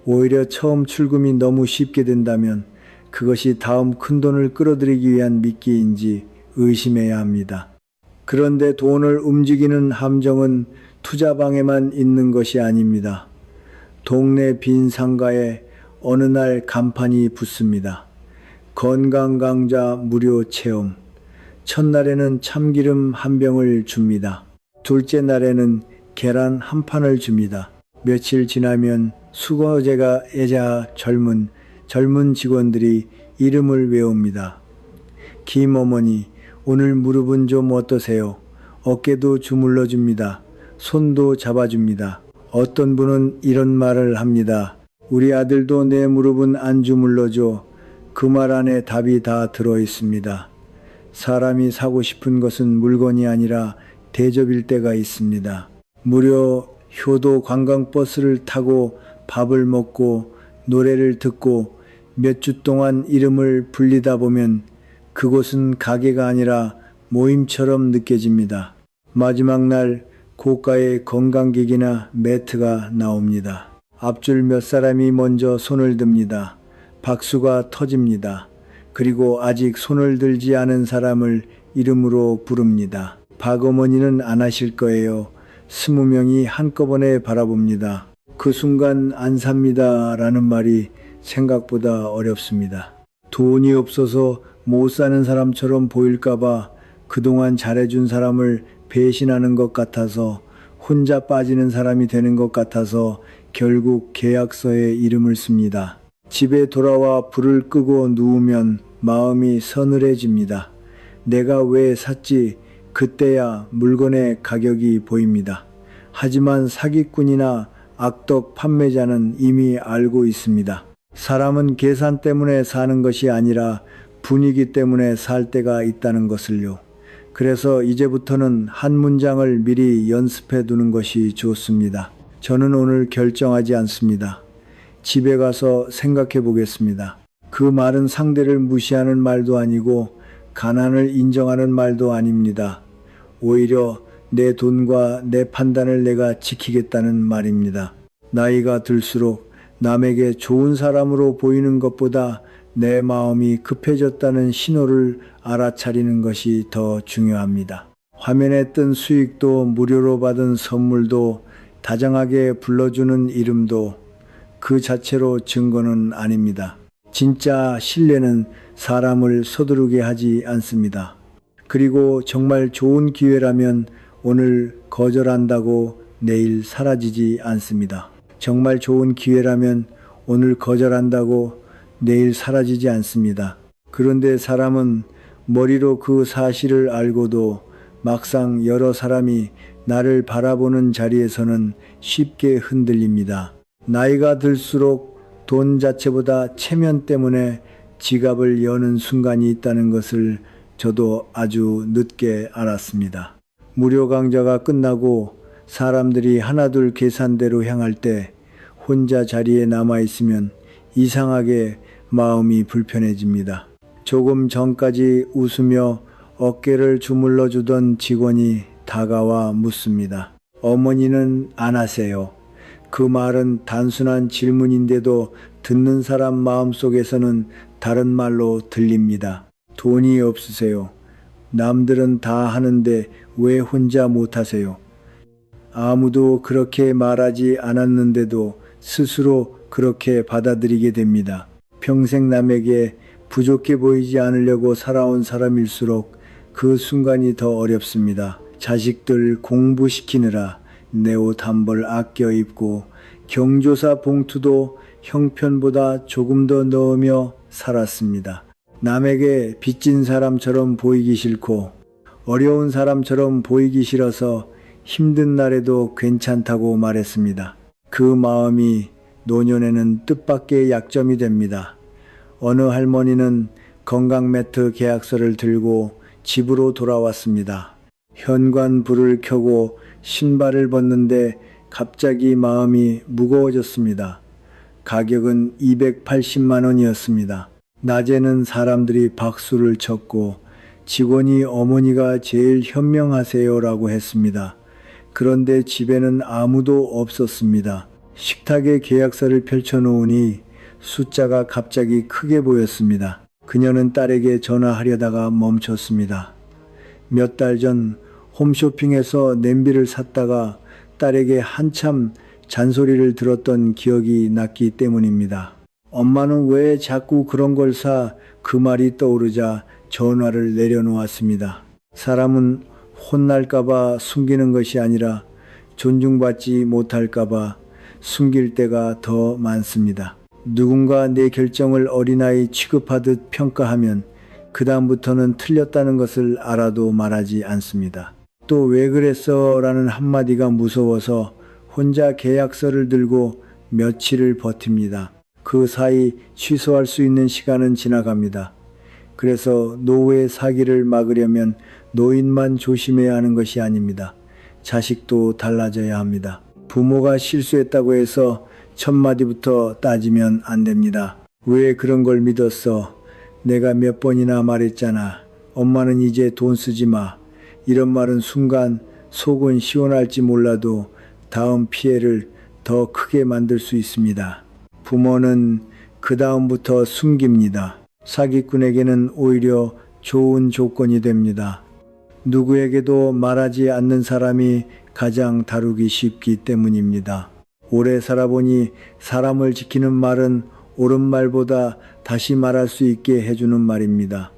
오히려 처음 출금이 너무 쉽게 된다면 그것이 다음 큰 돈을 끌어들이기 위한 미끼인지 의심해야 합니다. 그런데 돈을 움직이는 함정은 투자방에만 있는 것이 아닙니다. 동네 빈 상가에 어느 날 간판이 붙습니다. 건강 강좌 무료 체험. 첫날에는 참기름 한 병을 줍니다. 둘째 날에는 계란 한 판을 줍니다. 며칠 지나면 수거제가 애자 젊은 직원들이 이름을 외웁니다. 김 어머니, 오늘 무릎은 좀 어떠세요? 어깨도 주물러 줍니다. 손도 잡아줍니다. 어떤 분은 이런 말을 합니다. 우리 아들도 내 무릎은 안 주물러줘. 그 말 안에 답이 다 들어 있습니다. 사람이 사고 싶은 것은 물건이 아니라 대접일 때가 있습니다. 무료 효도 관광버스를 타고 밥을 먹고 노래를 듣고 몇 주 동안 이름을 불리다 보면 그곳은 가게가 아니라 모임처럼 느껴집니다. 마지막 날 고가의 건강기기나 매트가 나옵니다. 앞줄 몇 사람이 먼저 손을 듭니다. 박수가 터집니다. 그리고 아직 손을 들지 않은 사람을 이름으로 부릅니다. 박 어머니는 안 하실 거예요. 20명이 한꺼번에 바라봅니다. 그 순간 안 삽니다 라는 말이 생각보다 어렵습니다. 돈이 없어서 못 사는 사람처럼 보일까봐 그동안 잘해준 사람을 배신하는 것 같아서 혼자 빠지는 사람이 되는 것 같아서 결국 계약서에 이름을 씁니다. 집에 돌아와 불을 끄고 누우면 마음이 서늘해집니다. 내가 왜 샀지? 그때야 물건의 가격이 보입니다. 하지만 사기꾼이나 악덕 판매자는 이미 알고 있습니다. 사람은 계산 때문에 사는 것이 아니라 분위기 때문에 살 때가 있다는 것을요. 그래서 이제부터는 한 문장을 미리 연습해 두는 것이 좋습니다. 저는 오늘 결정하지 않습니다. 집에 가서 생각해 보겠습니다. 그 말은 상대를 무시하는 말도 아니고 가난을 인정하는 말도 아닙니다. 오히려 내 돈과 내 판단을 내가 지키겠다는 말입니다. 나이가 들수록 남에게 좋은 사람으로 보이는 것보다 내 마음이 급해졌다는 신호를 알아차리는 것이 더 중요합니다. 화면에 뜬 수익도 무료로 받은 선물도 다정하게 불러주는 이름도 그 자체로 증거는 아닙니다. 진짜 신뢰는 사람을 서두르게 하지 않습니다. 그리고 정말 좋은 기회라면 오늘 거절한다고 내일 사라지지 않습니다. 정말 좋은 기회라면 오늘 거절한다고 내일 사라지지 않습니다. 그런데 사람은 머리로 그 사실을 알고도 막상 여러 사람이 나를 바라보는 자리에서는 쉽게 흔들립니다. 나이가 들수록 돈 자체보다 체면 때문에 지갑을 여는 순간이 있다는 것을 저도 아주 늦게 알았습니다. 무료 강좌가 끝나고 사람들이 하나둘 계산대로 향할 때 혼자 자리에 남아 있으면 이상하게 마음이 불편해집니다. 조금 전까지 웃으며 어깨를 주물러 주던 직원이 다가와 묻습니다. 어머니는 안 하세요? 그 말은 단순한 질문인데도 듣는 사람 마음속에서는 다른 말로 들립니다. 돈이 없으세요? 남들은 다 하는데 왜 혼자 못 하세요? 아무도 그렇게 말하지 않았는데도 스스로 그렇게 받아들이게 됩니다. 평생 남에게 부족해 보이지 않으려고 살아온 사람일수록 그 순간이 더 어렵습니다. 자식들 공부시키느라 내 옷 한 벌 아껴 입고 경조사 봉투도 형편보다 조금 더 넣으며 살았습니다. 남에게 빚진 사람처럼 보이기 싫고 어려운 사람처럼 보이기 싫어서 힘든 날에도 괜찮다고 말했습니다. 그 마음이 노년에는 뜻밖의 약점이 됩니다. 어느 할머니는 건강 매트 계약서를 들고 집으로 돌아왔습니다. 현관 불을 켜고 신발을 벗는데 갑자기 마음이 무거워졌습니다. 가격은 280만 원이었습니다. 낮에는 사람들이 박수를 쳤고 직원이 어머니가 제일 현명하세요라고 했습니다. 그런데 집에는 아무도 없었습니다. 식탁에 계약서를 펼쳐놓으니 숫자가 갑자기 크게 보였습니다. 그녀는 딸에게 전화하려다가 멈췄습니다. 몇 달 전 홈쇼핑에서 냄비를 샀다가 딸에게 한참 잔소리를 들었던 기억이 났기 때문입니다. 엄마는 왜 자꾸 그런 걸 사? 그 말이 떠오르자 전화를 내려놓았습니다. 사람은 혼날까봐 숨기는 것이 아니라 존중받지 못할까봐 숨길 때가 더 많습니다. 누군가 내 결정을 어린아이 취급하듯 평가하면 그 다음부터는 틀렸다는 것을 알아도 말하지 않습니다. 또 왜 그랬어? 라는 한마디가 무서워서 혼자 계약서를 들고 며칠을 버팁니다. 그 사이 취소할 수 있는 시간은 지나갑니다. 그래서 노후의 사기를 막으려면 노인만 조심해야 하는 것이 아닙니다. 자식도 달라져야 합니다. 부모가 실수했다고 해서 첫 마디부터 따지면 안 됩니다. 왜 그런 걸 믿었어? 내가 몇 번이나 말했잖아. 엄마는 이제 돈 쓰지 마. 이런 말은 순간 속은 시원할지 몰라도 다음 피해를 더 크게 만들 수 있습니다. 부모는 그 다음부터 숨깁니다. 사기꾼에게는 오히려 좋은 조건이 됩니다. 누구에게도 말하지 않는 사람이 가장 다루기 쉽기 때문입니다. 오래 살아보니 사람을 지키는 말은 옳은 말보다 다시 말할 수 있게 해주는 말입니다.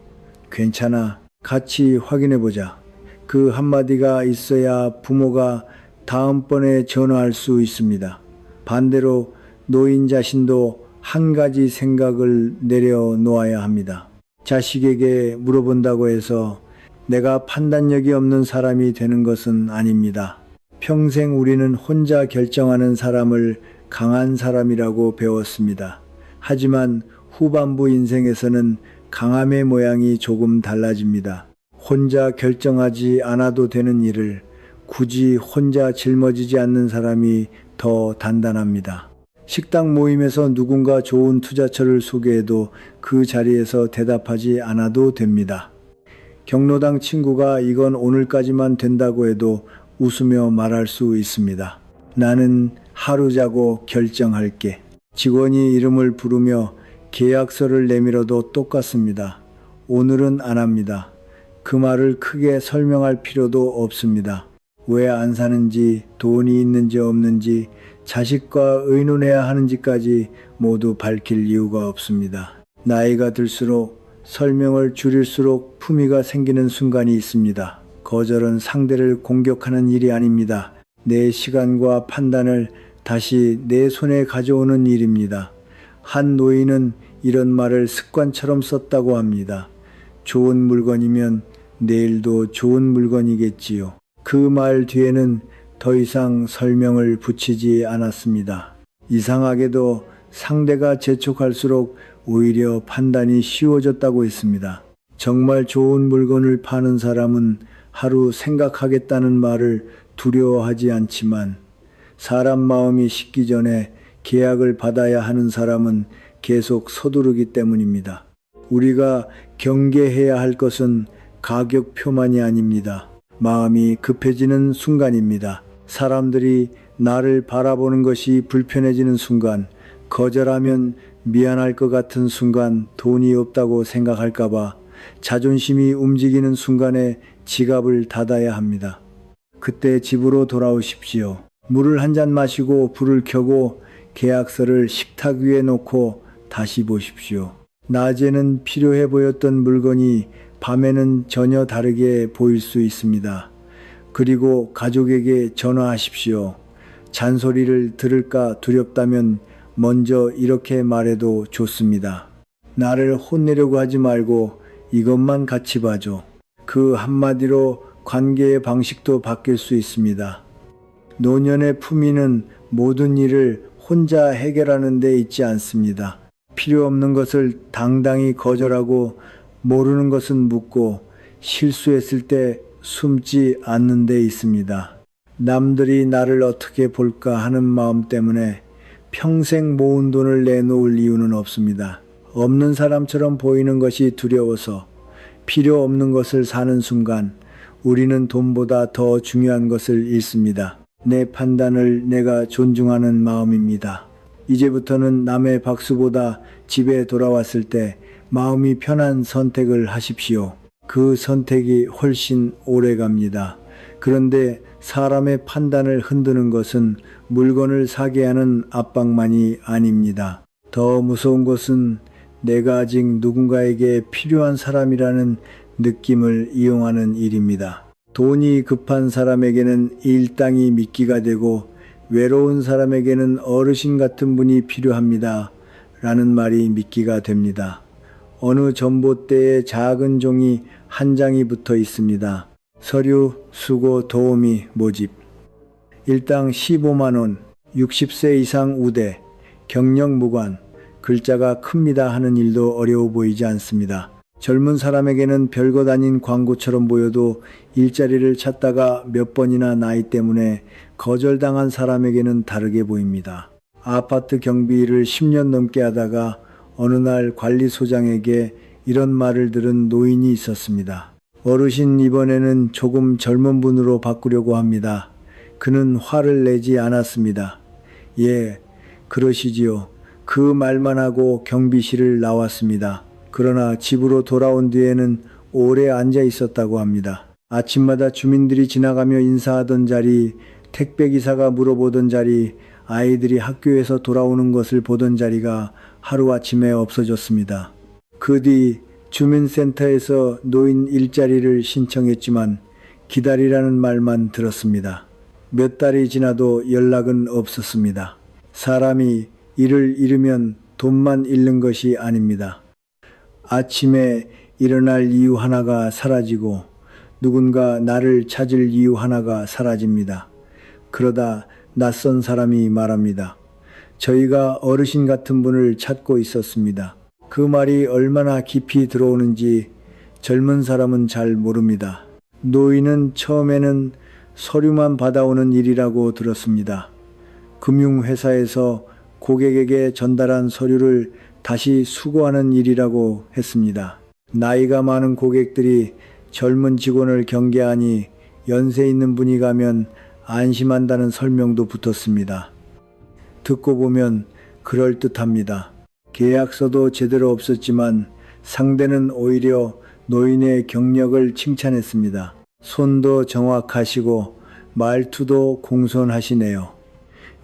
괜찮아. 같이 확인해보자. 그 한마디가 있어야 부모가 다음번에 전화할 수 있습니다. 반대로 노인 자신도 한 가지 생각을 내려놓아야 합니다. 자식에게 물어본다고 해서 내가 판단력이 없는 사람이 되는 것은 아닙니다. 평생 우리는 혼자 결정하는 사람을 강한 사람이라고 배웠습니다. 하지만 후반부 인생에서는 강함의 모양이 조금 달라집니다. 혼자 결정하지 않아도 되는 일을 굳이 혼자 짊어지지 않는 사람이 더 단단합니다. 식당 모임에서 누군가 좋은 투자처를 소개해도 그 자리에서 대답하지 않아도 됩니다. 경로당 친구가 이건 오늘까지만 된다고 해도 웃으며 말할 수 있습니다. 나는 하루 자고 결정할게. 직원이 이름을 부르며 계약서를 내밀어도 똑같습니다. 오늘은 안 합니다. 그 말을 크게 설명할 필요도 없습니다. 왜 안 사는지, 돈이 있는지 없는지, 자식과 의논해야 하는지까지 모두 밝힐 이유가 없습니다. 나이가 들수록 설명을 줄일수록 품위가 생기는 순간이 있습니다. 거절은 상대를 공격하는 일이 아닙니다. 내 시간과 판단을 다시 내 손에 가져오는 일입니다. 한 노인은 이런 말을 습관처럼 썼다고 합니다. 좋은 물건이면 내일도 좋은 물건이겠지요. 그 말 뒤에는 더 이상 설명을 붙이지 않았습니다. 이상하게도 상대가 재촉할수록 오히려 판단이 쉬워졌다고 했습니다. 정말 좋은 물건을 파는 사람은 하루 생각하겠다는 말을 두려워하지 않지만 사람 마음이 식기 전에 계약을 받아야 하는 사람은 계속 서두르기 때문입니다. 우리가 경계해야 할 것은 가격표만이 아닙니다. 마음이 급해지는 순간입니다. 사람들이 나를 바라보는 것이 불편해지는 순간, 거절하면 미안할 것 같은 순간, 돈이 없다고 생각할까봐 자존심이 움직이는 순간에 지갑을 닫아야 합니다. 그때 집으로 돌아오십시오. 물을 한 잔 마시고 불을 켜고 계약서를 식탁 위에 놓고 다시 보십시오. 낮에는 필요해 보였던 물건이 밤에는 전혀 다르게 보일 수 있습니다. 그리고 가족에게 전화하십시오. 잔소리를 들을까 두렵다면 먼저 이렇게 말해도 좋습니다. 나를 혼내려고 하지 말고 이것만 같이 봐줘. 그 한마디로 관계의 방식도 바뀔 수 있습니다. 노년의 품위는 모든 일을 혼자 해결하는 데 있지 않습니다. 필요 없는 것을 당당히 거절하고 모르는 것은 묻고 실수했을 때 숨지 않는 데 있습니다. 남들이 나를 어떻게 볼까 하는 마음 때문에 평생 모은 돈을 내놓을 이유는 없습니다. 없는 사람처럼 보이는 것이 두려워서 필요 없는 것을 사는 순간 우리는 돈보다 더 중요한 것을 잃습니다. 내 판단을 내가 존중하는 마음입니다. 이제부터는 남의 박수보다 집에 돌아왔을 때 마음이 편한 선택을 하십시오. 그 선택이 훨씬 오래 갑니다. 그런데 사람의 판단을 흔드는 것은 물건을 사게 하는 압박만이 아닙니다. 더 무서운 것은 내가 아직 누군가에게 필요한 사람이라는 느낌을 이용하는 일입니다. 돈이 급한 사람에게는 일당이 미끼가 되고 외로운 사람에게는 어르신 같은 분이 필요합니다. 라는 말이 미끼가 됩니다. 어느 전봇대에 작은 종이 한 장이 붙어 있습니다. 서류, 수고, 도우미, 모집. 일당 15만 원, 60세 이상 우대, 경력 무관, 글자가 큽니다 하는 일도 어려워 보이지 않습니다. 젊은 사람에게는 별것 아닌 광고처럼 보여도 일자리를 찾다가 몇 번이나 나이 때문에 거절당한 사람에게는 다르게 보입니다. 아파트 경비 일을 10년 넘게 하다가 어느 날 관리소장에게 이런 말을 들은 노인이 있었습니다. 어르신 이번에는 조금 젊은 분으로 바꾸려고 합니다. 그는 화를 내지 않았습니다. 예, 그러시지요. 그 말만 하고 경비실을 나왔습니다. 그러나 집으로 돌아온 뒤에는 오래 앉아 있었다고 합니다. 아침마다 주민들이 지나가며 인사하던 자리, 택배기사가 물어보던 자리, 아이들이 학교에서 돌아오는 것을 보던 자리가 하루아침에 없어졌습니다. 그 뒤 주민센터에서 노인 일자리를 신청했지만 기다리라는 말만 들었습니다. 몇 달이 지나도 연락은 없었습니다. 사람이 일을 잃으면 돈만 잃는 것이 아닙니다. 아침에 일어날 이유 하나가 사라지고 누군가 나를 찾을 이유 하나가 사라집니다. 그러다 낯선 사람이 말합니다. 저희가 어르신 같은 분을 찾고 있었습니다. 그 말이 얼마나 깊이 들어오는지 젊은 사람은 잘 모릅니다. 노인은 처음에는 서류만 받아오는 일이라고 들었습니다. 금융회사에서 고객에게 전달한 서류를 다시 수거하는 일이라고 했습니다. 나이가 많은 고객들이 젊은 직원을 경계하니 연세 있는 분이 가면 안심한다는 설명도 붙었습니다. 듣고 보면 그럴듯합니다. 계약서도 제대로 없었지만 상대는 오히려 노인의 경력을 칭찬했습니다. 손도 정확하시고 말투도 공손하시네요.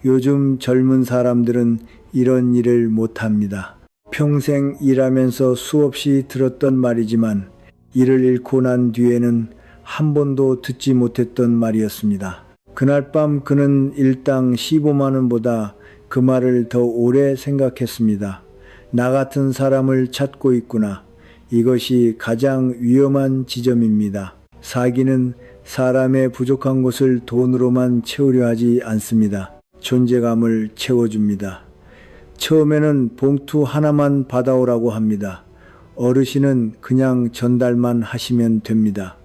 요즘 젊은 사람들은 이런 일을 못합니다. 평생 일하면서 수없이 들었던 말이지만 이를 잃고 난 뒤에는 한 번도 듣지 못했던 말이었습니다. 그날 밤 그는 일당 15만 원보다 그 말을 더 오래 생각했습니다. 나 같은 사람을 찾고 있구나. 이것이 가장 위험한 지점입니다. 사기는 사람의 부족한 곳을 돈으로만 채우려 하지 않습니다. 존재감을 채워줍니다. 처음에는 봉투 하나만 받아오라고 합니다. 어르신은 그냥 전달만 하시면 됩니다.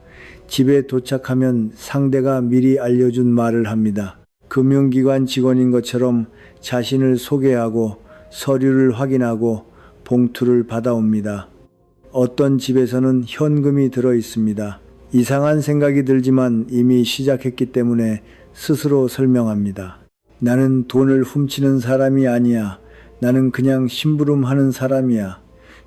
집에 도착하면 상대가 미리 알려준 말을 합니다. 금융기관 직원인 것처럼 자신을 소개하고 서류를 확인하고 봉투를 받아옵니다. 어떤 집에서는 현금이 들어 있습니다. 이상한 생각이 들지만 이미 시작했기 때문에 스스로 설명합니다. 나는 돈을 훔치는 사람이 아니야. 나는 그냥 심부름하는 사람이야.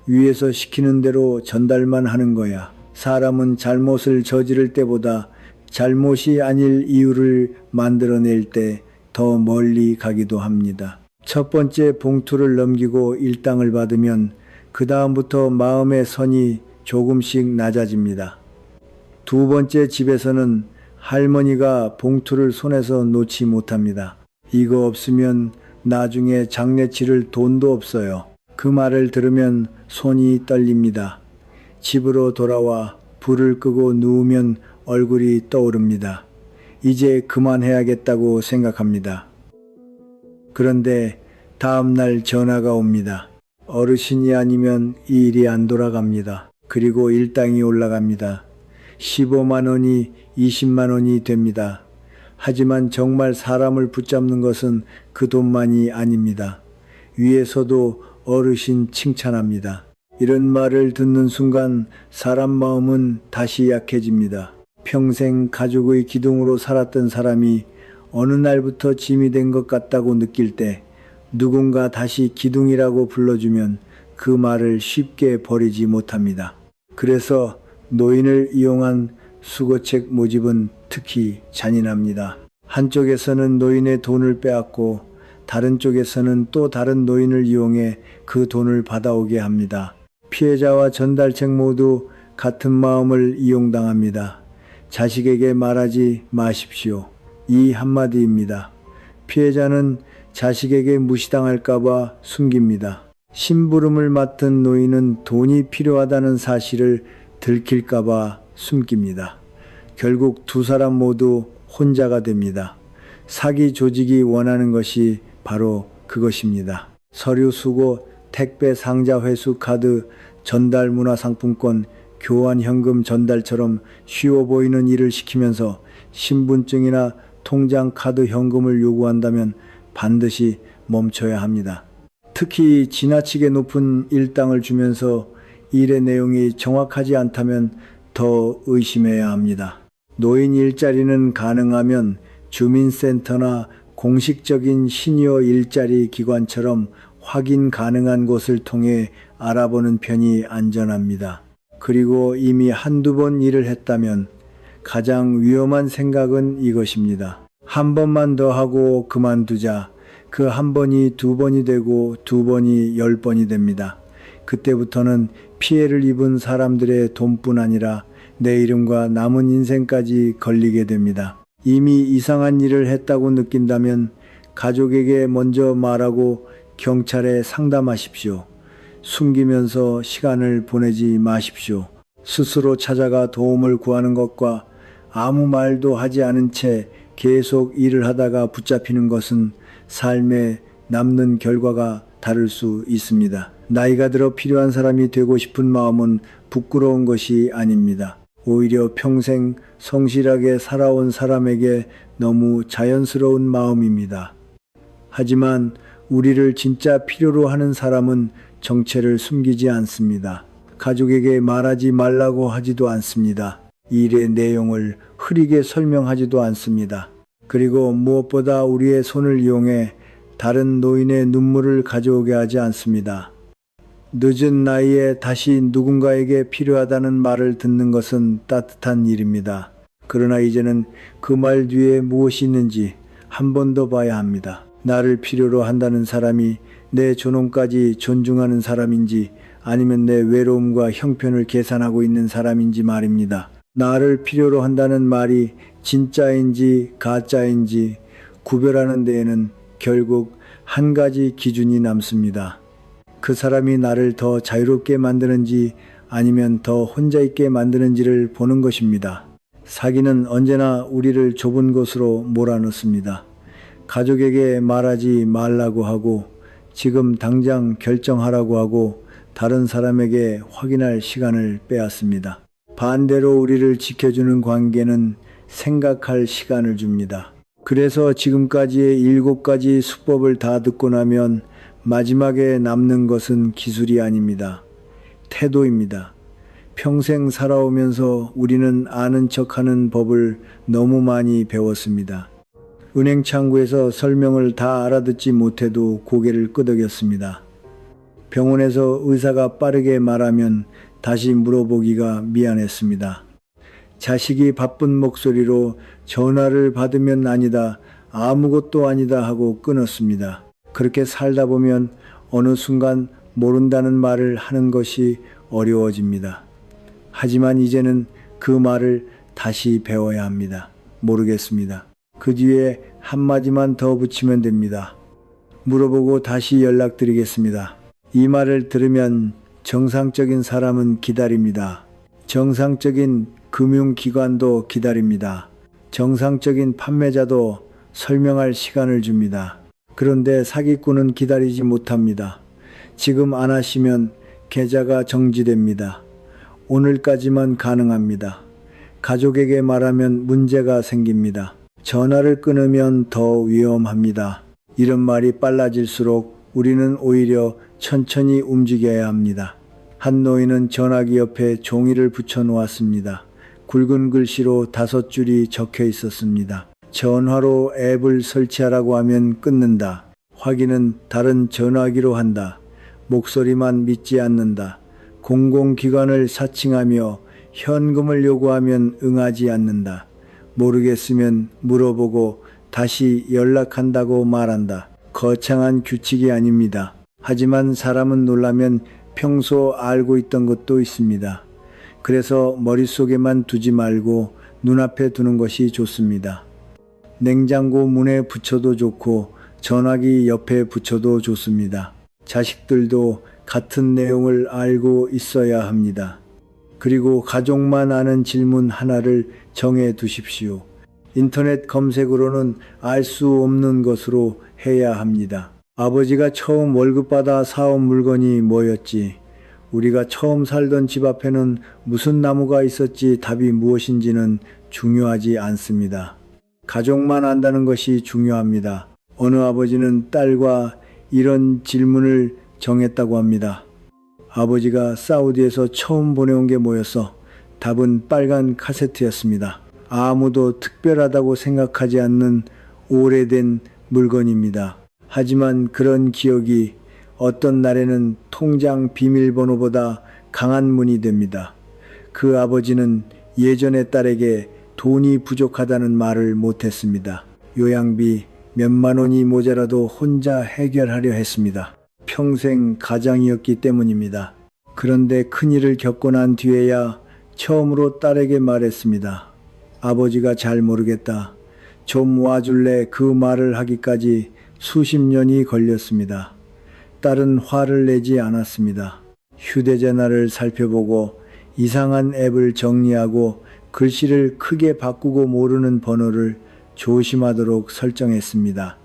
위에서 시키는 대로 전달만 하는 거야. 사람은 잘못을 저지를 때보다 잘못이 아닐 이유를 만들어낼 때 더 멀리 가기도 합니다. 첫 번째 봉투를 넘기고 일당을 받으면 그 다음부터 마음의 선이 조금씩 낮아집니다. 두 번째 집에서는 할머니가 봉투를 손에서 놓지 못합니다. 이거 없으면 나중에 장례 치를 돈도 없어요. 그 말을 들으면 손이 떨립니다. 집으로 돌아와 불을 끄고 누우면 얼굴이 떠오릅니다. 이제 그만해야겠다고 생각합니다. 그런데 다음날 전화가 옵니다. 어르신이 아니면 이 일이 안 돌아갑니다. 그리고 일당이 올라갑니다. 15만 원이 20만 원이 됩니다. 하지만 정말 사람을 붙잡는 것은 그 돈만이 아닙니다. 위에서도 어르신 칭찬합니다. 이런 말을 듣는 순간 사람 마음은 다시 약해집니다. 평생 가족의 기둥으로 살았던 사람이 어느 날부터 짐이 된 것 같다고 느낄 때 누군가 다시 기둥이라고 불러주면 그 말을 쉽게 버리지 못합니다. 그래서 노인을 이용한 수거책 모집은 특히 잔인합니다. 한쪽에서는 노인의 돈을 빼앗고 다른 쪽에서는 또 다른 노인을 이용해 그 돈을 받아오게 합니다. 피해자와 전달책 모두 같은 마음을 이용당합니다. 자식에게 말하지 마십시오. 이 한마디입니다. 피해자는 자식에게 무시당할까봐 숨깁니다. 심부름을 맡은 노인은 돈이 필요하다는 사실을 들킬까봐 숨깁니다. 결국 두 사람 모두 혼자가 됩니다. 사기 조직이 원하는 것이 바로 그것입니다. 서류 수거, 택배 상자 회수 카드, 전달 문화상품권, 교환 현금 전달처럼 쉬워 보이는 일을 시키면서 신분증이나 통장 카드 현금을 요구한다면 반드시 멈춰야 합니다. 특히 지나치게 높은 일당을 주면서 일의 내용이 정확하지 않다면 더 의심해야 합니다. 노인 일자리는 가능하면 주민센터나 공식적인 시니어 일자리 기관처럼 확인 가능한 곳을 통해 알아보는 편이 안전합니다. 그리고 이미 한두 번 일을 했다면 가장 위험한 생각은 이것입니다. 한 번만 더 하고 그만두자. 그 한 번이 두 번이 되고 두 번이 10번이 됩니다. 그때부터는 피해를 입은 사람들의 돈뿐 아니라 내 이름과 남은 인생까지 걸리게 됩니다. 이미 이상한 일을 했다고 느낀다면 가족에게 먼저 말하고 경찰에 상담하십시오. 숨기면서 시간을 보내지 마십시오. 스스로 찾아가 도움을 구하는 것과 아무 말도 하지 않은 채 계속 일을 하다가 붙잡히는 것은 삶에 남는 결과가 다를 수 있습니다. 나이가 들어 필요한 사람이 되고 싶은 마음은 부끄러운 것이 아닙니다. 오히려 평생 성실하게 살아온 사람에게 너무 자연스러운 마음입니다. 하지만 우리를 진짜 필요로 하는 사람은 정체를 숨기지 않습니다. 가족에게 말하지 말라고 하지도 않습니다. 일의 내용을 흐리게 설명하지도 않습니다. 그리고 무엇보다 우리의 손을 이용해 다른 노인의 눈물을 가져오게 하지 않습니다. 늦은 나이에 다시 누군가에게 필요하다는 말을 듣는 것은 따뜻한 일입니다. 그러나 이제는 그 말 뒤에 무엇이 있는지 한 번 더 봐야 합니다. 나를 필요로 한다는 사람이 내 존엄까지 존중하는 사람인지 아니면 내 외로움과 형편을 계산하고 있는 사람인지 말입니다. 나를 필요로 한다는 말이 진짜인지 가짜인지 구별하는 데에는 결국 한 가지 기준이 남습니다. 그 사람이 나를 더 자유롭게 만드는지 아니면 더 혼자 있게 만드는지를 보는 것입니다. 사기는 언제나 우리를 좁은 곳으로 몰아넣습니다. 가족에게 말하지 말라고 하고 지금 당장 결정하라고 하고 다른 사람에게 확인할 시간을 빼앗습니다. 반대로 우리를 지켜주는 관계는 생각할 시간을 줍니다. 그래서 지금까지의 7가지 수법을 다 듣고 나면 마지막에 남는 것은 기술이 아닙니다. 태도입니다. 평생 살아오면서 우리는 아는 척하는 법을 너무 많이 배웠습니다. 은행 창구에서 설명을 다 알아듣지 못해도 고개를 끄덕였습니다. 병원에서 의사가 빠르게 말하면 다시 물어보기가 미안했습니다. 자식이 바쁜 목소리로 전화를 받으면 아니다, 아무것도 아니다 하고 끊었습니다. 그렇게 살다 보면 어느 순간 모른다는 말을 하는 것이 어려워집니다. 하지만 이제는 그 말을 다시 배워야 합니다. 모르겠습니다. 그 뒤에 한마디만 더 붙이면 됩니다. 물어보고 다시 연락드리겠습니다. 이 말을 들으면 정상적인 사람은 기다립니다. 정상적인 금융기관도 기다립니다. 정상적인 판매자도 설명할 시간을 줍니다. 그런데 사기꾼은 기다리지 못합니다. 지금 안 하시면 계좌가 정지됩니다. 오늘까지만 가능합니다. 가족에게 말하면 문제가 생깁니다. 전화를 끊으면 더 위험합니다. 이런 말이 빨라질수록 우리는 오히려 천천히 움직여야 합니다. 한 노인은 전화기 옆에 종이를 붙여 놓았습니다. 굵은 글씨로 5줄이 적혀 있었습니다. 전화로 앱을 설치하라고 하면 끊는다. 확인은 다른 전화기로 한다. 목소리만 믿지 않는다. 공공기관을 사칭하며 현금을 요구하면 응하지 않는다. 모르겠으면 물어보고 다시 연락한다고 말한다. 거창한 규칙이 아닙니다. 하지만 사람은 놀라면 평소 알고 있던 것도 있습니다. 그래서 머릿속에만 두지 말고 눈앞에 두는 것이 좋습니다. 냉장고 문에 붙여도 좋고 전화기 옆에 붙여도 좋습니다. 자식들도 같은 내용을 알고 있어야 합니다. 그리고 가족만 아는 질문 하나를 정해 두십시오. 인터넷 검색으로는 알 수 없는 것으로 해야 합니다. 아버지가 처음 월급 받아 사온 물건이 뭐였지? 우리가 처음 살던 집 앞에는 무슨 나무가 있었지? 답이 무엇인지는 중요하지 않습니다. 가족만 안다는 것이 중요합니다. 어느 아버지는 딸과 이런 질문을 정했다고 합니다. 아버지가 사우디에서 처음 보내온 게 뭐였어? 답은 빨간 카세트였습니다. 아무도 특별하다고 생각하지 않는 오래된 물건입니다. 하지만 그런 기억이 어떤 날에는 통장 비밀번호보다 강한 문이 됩니다. 그 아버지는 예전의 딸에게 돈이 부족하다는 말을 못했습니다. 요양비 몇만 원이 모자라도 혼자 해결하려 했습니다. 평생 가장이었기 때문입니다. 그런데 큰일을 겪고 난 뒤에야 처음으로 딸에게 말했습니다. 아버지가 잘 모르겠다. 좀 와줄래? 그 말을 하기까지 수십 년이 걸렸습니다. 딸은 화를 내지 않았습니다. 휴대전화를 살펴보고 이상한 앱을 정리하고 글씨를 크게 바꾸고 모르는 번호를 조심하도록 설정했습니다.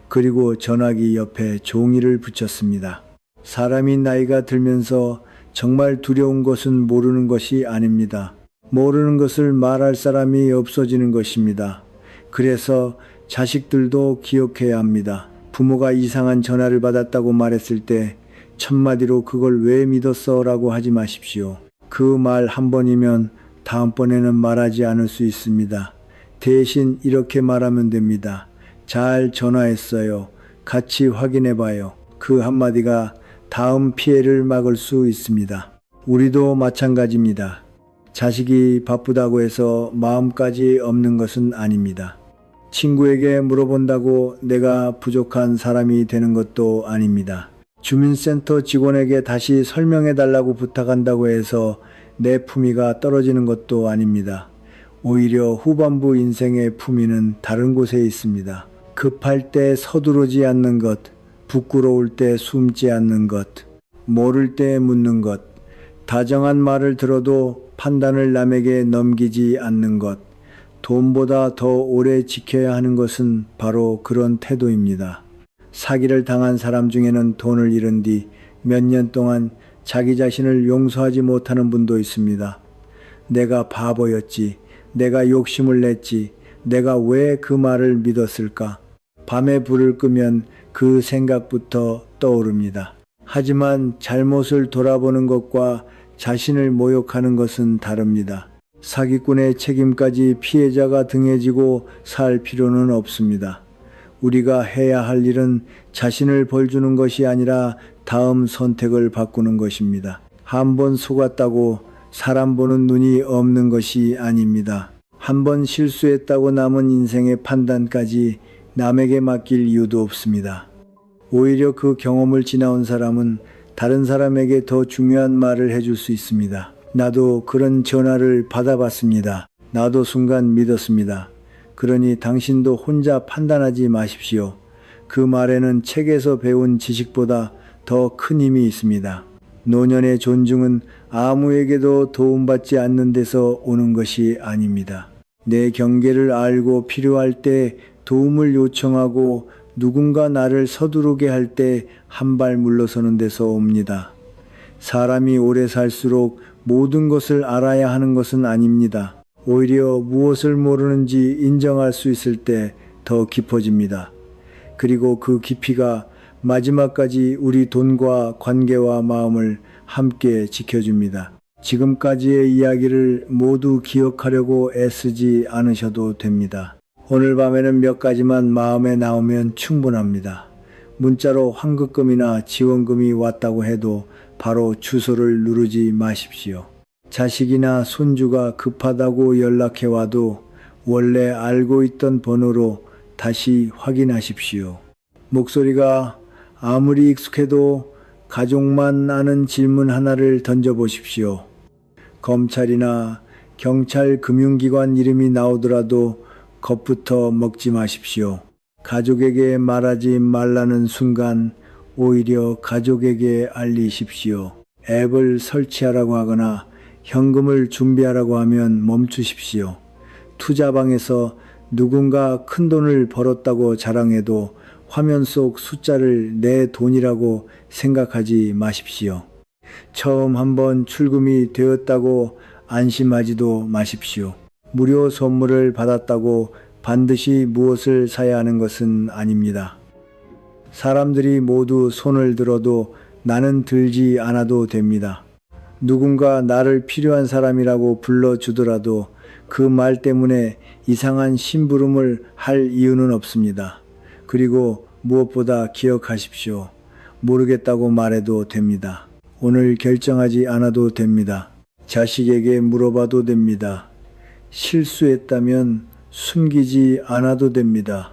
그리고 전화기 옆에 종이를 붙였습니다. 사람이 나이가 들면서 정말 두려운 것은 모르는 것이 아닙니다. 모르는 것을 말할 사람이 없어지는 것입니다. 그래서 자식들도 기억해야 합니다. 부모가 이상한 전화를 받았다고 말했을 때 첫마디로 그걸 왜 믿었어? 라고 하지 마십시오. 그 말 한 번이면 다음번에는 말하지 않을 수 있습니다. 대신 이렇게 말하면 됩니다. 잘 전화했어요. 같이 확인해봐요. 그 한마디가 다음 피해를 막을 수 있습니다. 우리도 마찬가지입니다. 자식이 바쁘다고 해서 마음까지 없는 것은 아닙니다. 친구에게 물어본다고 내가 부족한 사람이 되는 것도 아닙니다. 주민센터 직원에게 다시 설명해달라고 부탁한다고 해서 내 품위가 떨어지는 것도 아닙니다. 오히려 후반부 인생의 품위는 다른 곳에 있습니다. 급할 때 서두르지 않는 것, 부끄러울 때 숨지 않는 것, 모를 때 묻는 것, 다정한 말을 들어도 판단을 남에게 넘기지 않는 것, 돈보다 더 오래 지켜야 하는 것은 바로 그런 태도입니다. 사기를 당한 사람 중에는 돈을 잃은 뒤 몇 년 동안 자기 자신을 용서하지 못하는 분도 있습니다. 내가 바보였지, 내가 욕심을 냈지, 내가 왜 그 말을 믿었을까? 밤에 불을 끄면 그 생각부터 떠오릅니다. 하지만 잘못을 돌아보는 것과 자신을 모욕하는 것은 다릅니다. 사기꾼의 책임까지 피해자가 등에 지고 살 필요는 없습니다. 우리가 해야 할 일은 자신을 벌주는 것이 아니라 다음 선택을 바꾸는 것입니다. 한 번 속았다고 사람 보는 눈이 없는 것이 아닙니다. 한 번 실수했다고 남은 인생의 판단까지 남에게 맡길 이유도 없습니다. 오히려 그 경험을 지나온 사람은 다른 사람에게 더 중요한 말을 해줄 수 있습니다. 나도 그런 전화를 받아봤습니다. 나도 순간 믿었습니다. 그러니 당신도 혼자 판단하지 마십시오. 그 말에는 책에서 배운 지식보다 더 큰 힘이 있습니다. 노년의 존중은 아무에게도 도움받지 않는 데서 오는 것이 아닙니다. 내 경계를 알고 필요할 때 도움을 요청하고 누군가 나를 서두르게 할 때 한 발 물러서는 데서 옵니다. 사람이 오래 살수록 모든 것을 알아야 하는 것은 아닙니다. 오히려 무엇을 모르는지 인정할 수 있을 때 더 깊어집니다. 그리고 그 깊이가 마지막까지 우리 돈과 관계와 마음을 함께 지켜줍니다. 지금까지의 이야기를 모두 기억하려고 애쓰지 않으셔도 됩니다. 오늘 밤에는 몇 가지만 마음에 나오면 충분합니다. 문자로 환급금이나 지원금이 왔다고 해도 바로 주소를 누르지 마십시오. 자식이나 손주가 급하다고 연락해 와도 원래 알고 있던 번호로 다시 확인하십시오. 목소리가 아무리 익숙해도 가족만 아는 질문 하나를 던져보십시오. 검찰이나 경찰 금융기관 이름이 나오더라도 겁부터 먹지 마십시오. 가족에게 말하지 말라는 순간 오히려 가족에게 알리십시오. 앱을 설치하라고 하거나 현금을 준비하라고 하면 멈추십시오. 투자방에서 누군가 큰 돈을 벌었다고 자랑해도 화면 속 숫자를 내 돈이라고 생각하지 마십시오. 처음 한번 출금이 되었다고 안심하지도 마십시오. 무료 선물을 받았다고 반드시 무엇을 사야 하는 것은 아닙니다. 사람들이 모두 손을 들어도 나는 들지 않아도 됩니다. 누군가 나를 필요한 사람이라고 불러주더라도 그 말 때문에 이상한 심부름을 할 이유는 없습니다. 그리고 무엇보다 기억하십시오. 모르겠다고 말해도 됩니다. 오늘 결정하지 않아도 됩니다. 자식에게 물어봐도 됩니다. 실수했다면 숨기지 않아도 됩니다.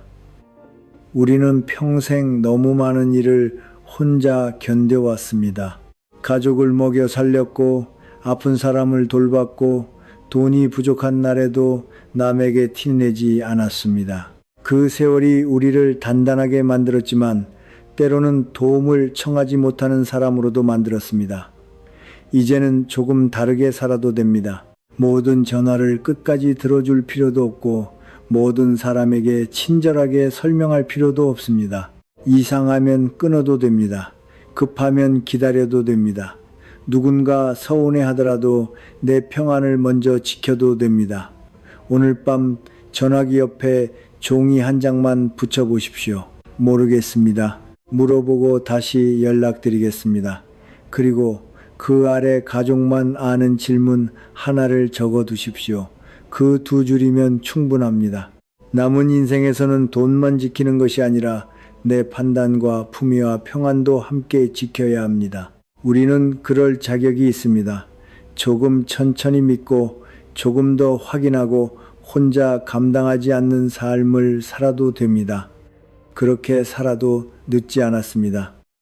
우리는 평생 너무 많은 일을 혼자 견뎌왔습니다. 가족을 먹여 살렸고 아픈 사람을 돌봤고 돈이 부족한 날에도 남에게 티내지 않았습니다. 그 세월이 우리를 단단하게 만들었지만 때로는 도움을 청하지 못하는 사람으로도 만들었습니다. 이제는 조금 다르게 살아도 됩니다. 모든 전화를 끝까지 들어줄 필요도 없고 모든 사람에게 친절하게 설명할 필요도 없습니다. 이상하면 끊어도 됩니다. 급하면 기다려도 됩니다. 누군가 서운해 하더라도 내 평안을 먼저 지켜도 됩니다. 오늘 밤 전화기 옆에 종이 한 장만 붙여보십시오. 모르겠습니다. 물어보고 다시 연락드리겠습니다. 그리고 그 아래 가족만 아는 질문 하나를 적어 두십시오. 그 두 줄이면 충분합니다. 남은 인생에서는 돈만 지키는 것이 아니라 내 판단과 품위와 평안도 함께 지켜야 합니다. 우리는 그럴 자격이 있습니다. 조금 천천히 믿고 조금 더 확인하고 혼자 감당하지 않는 삶을 살아도 됩니다. 그렇게 살아도 늦지 않았습니다.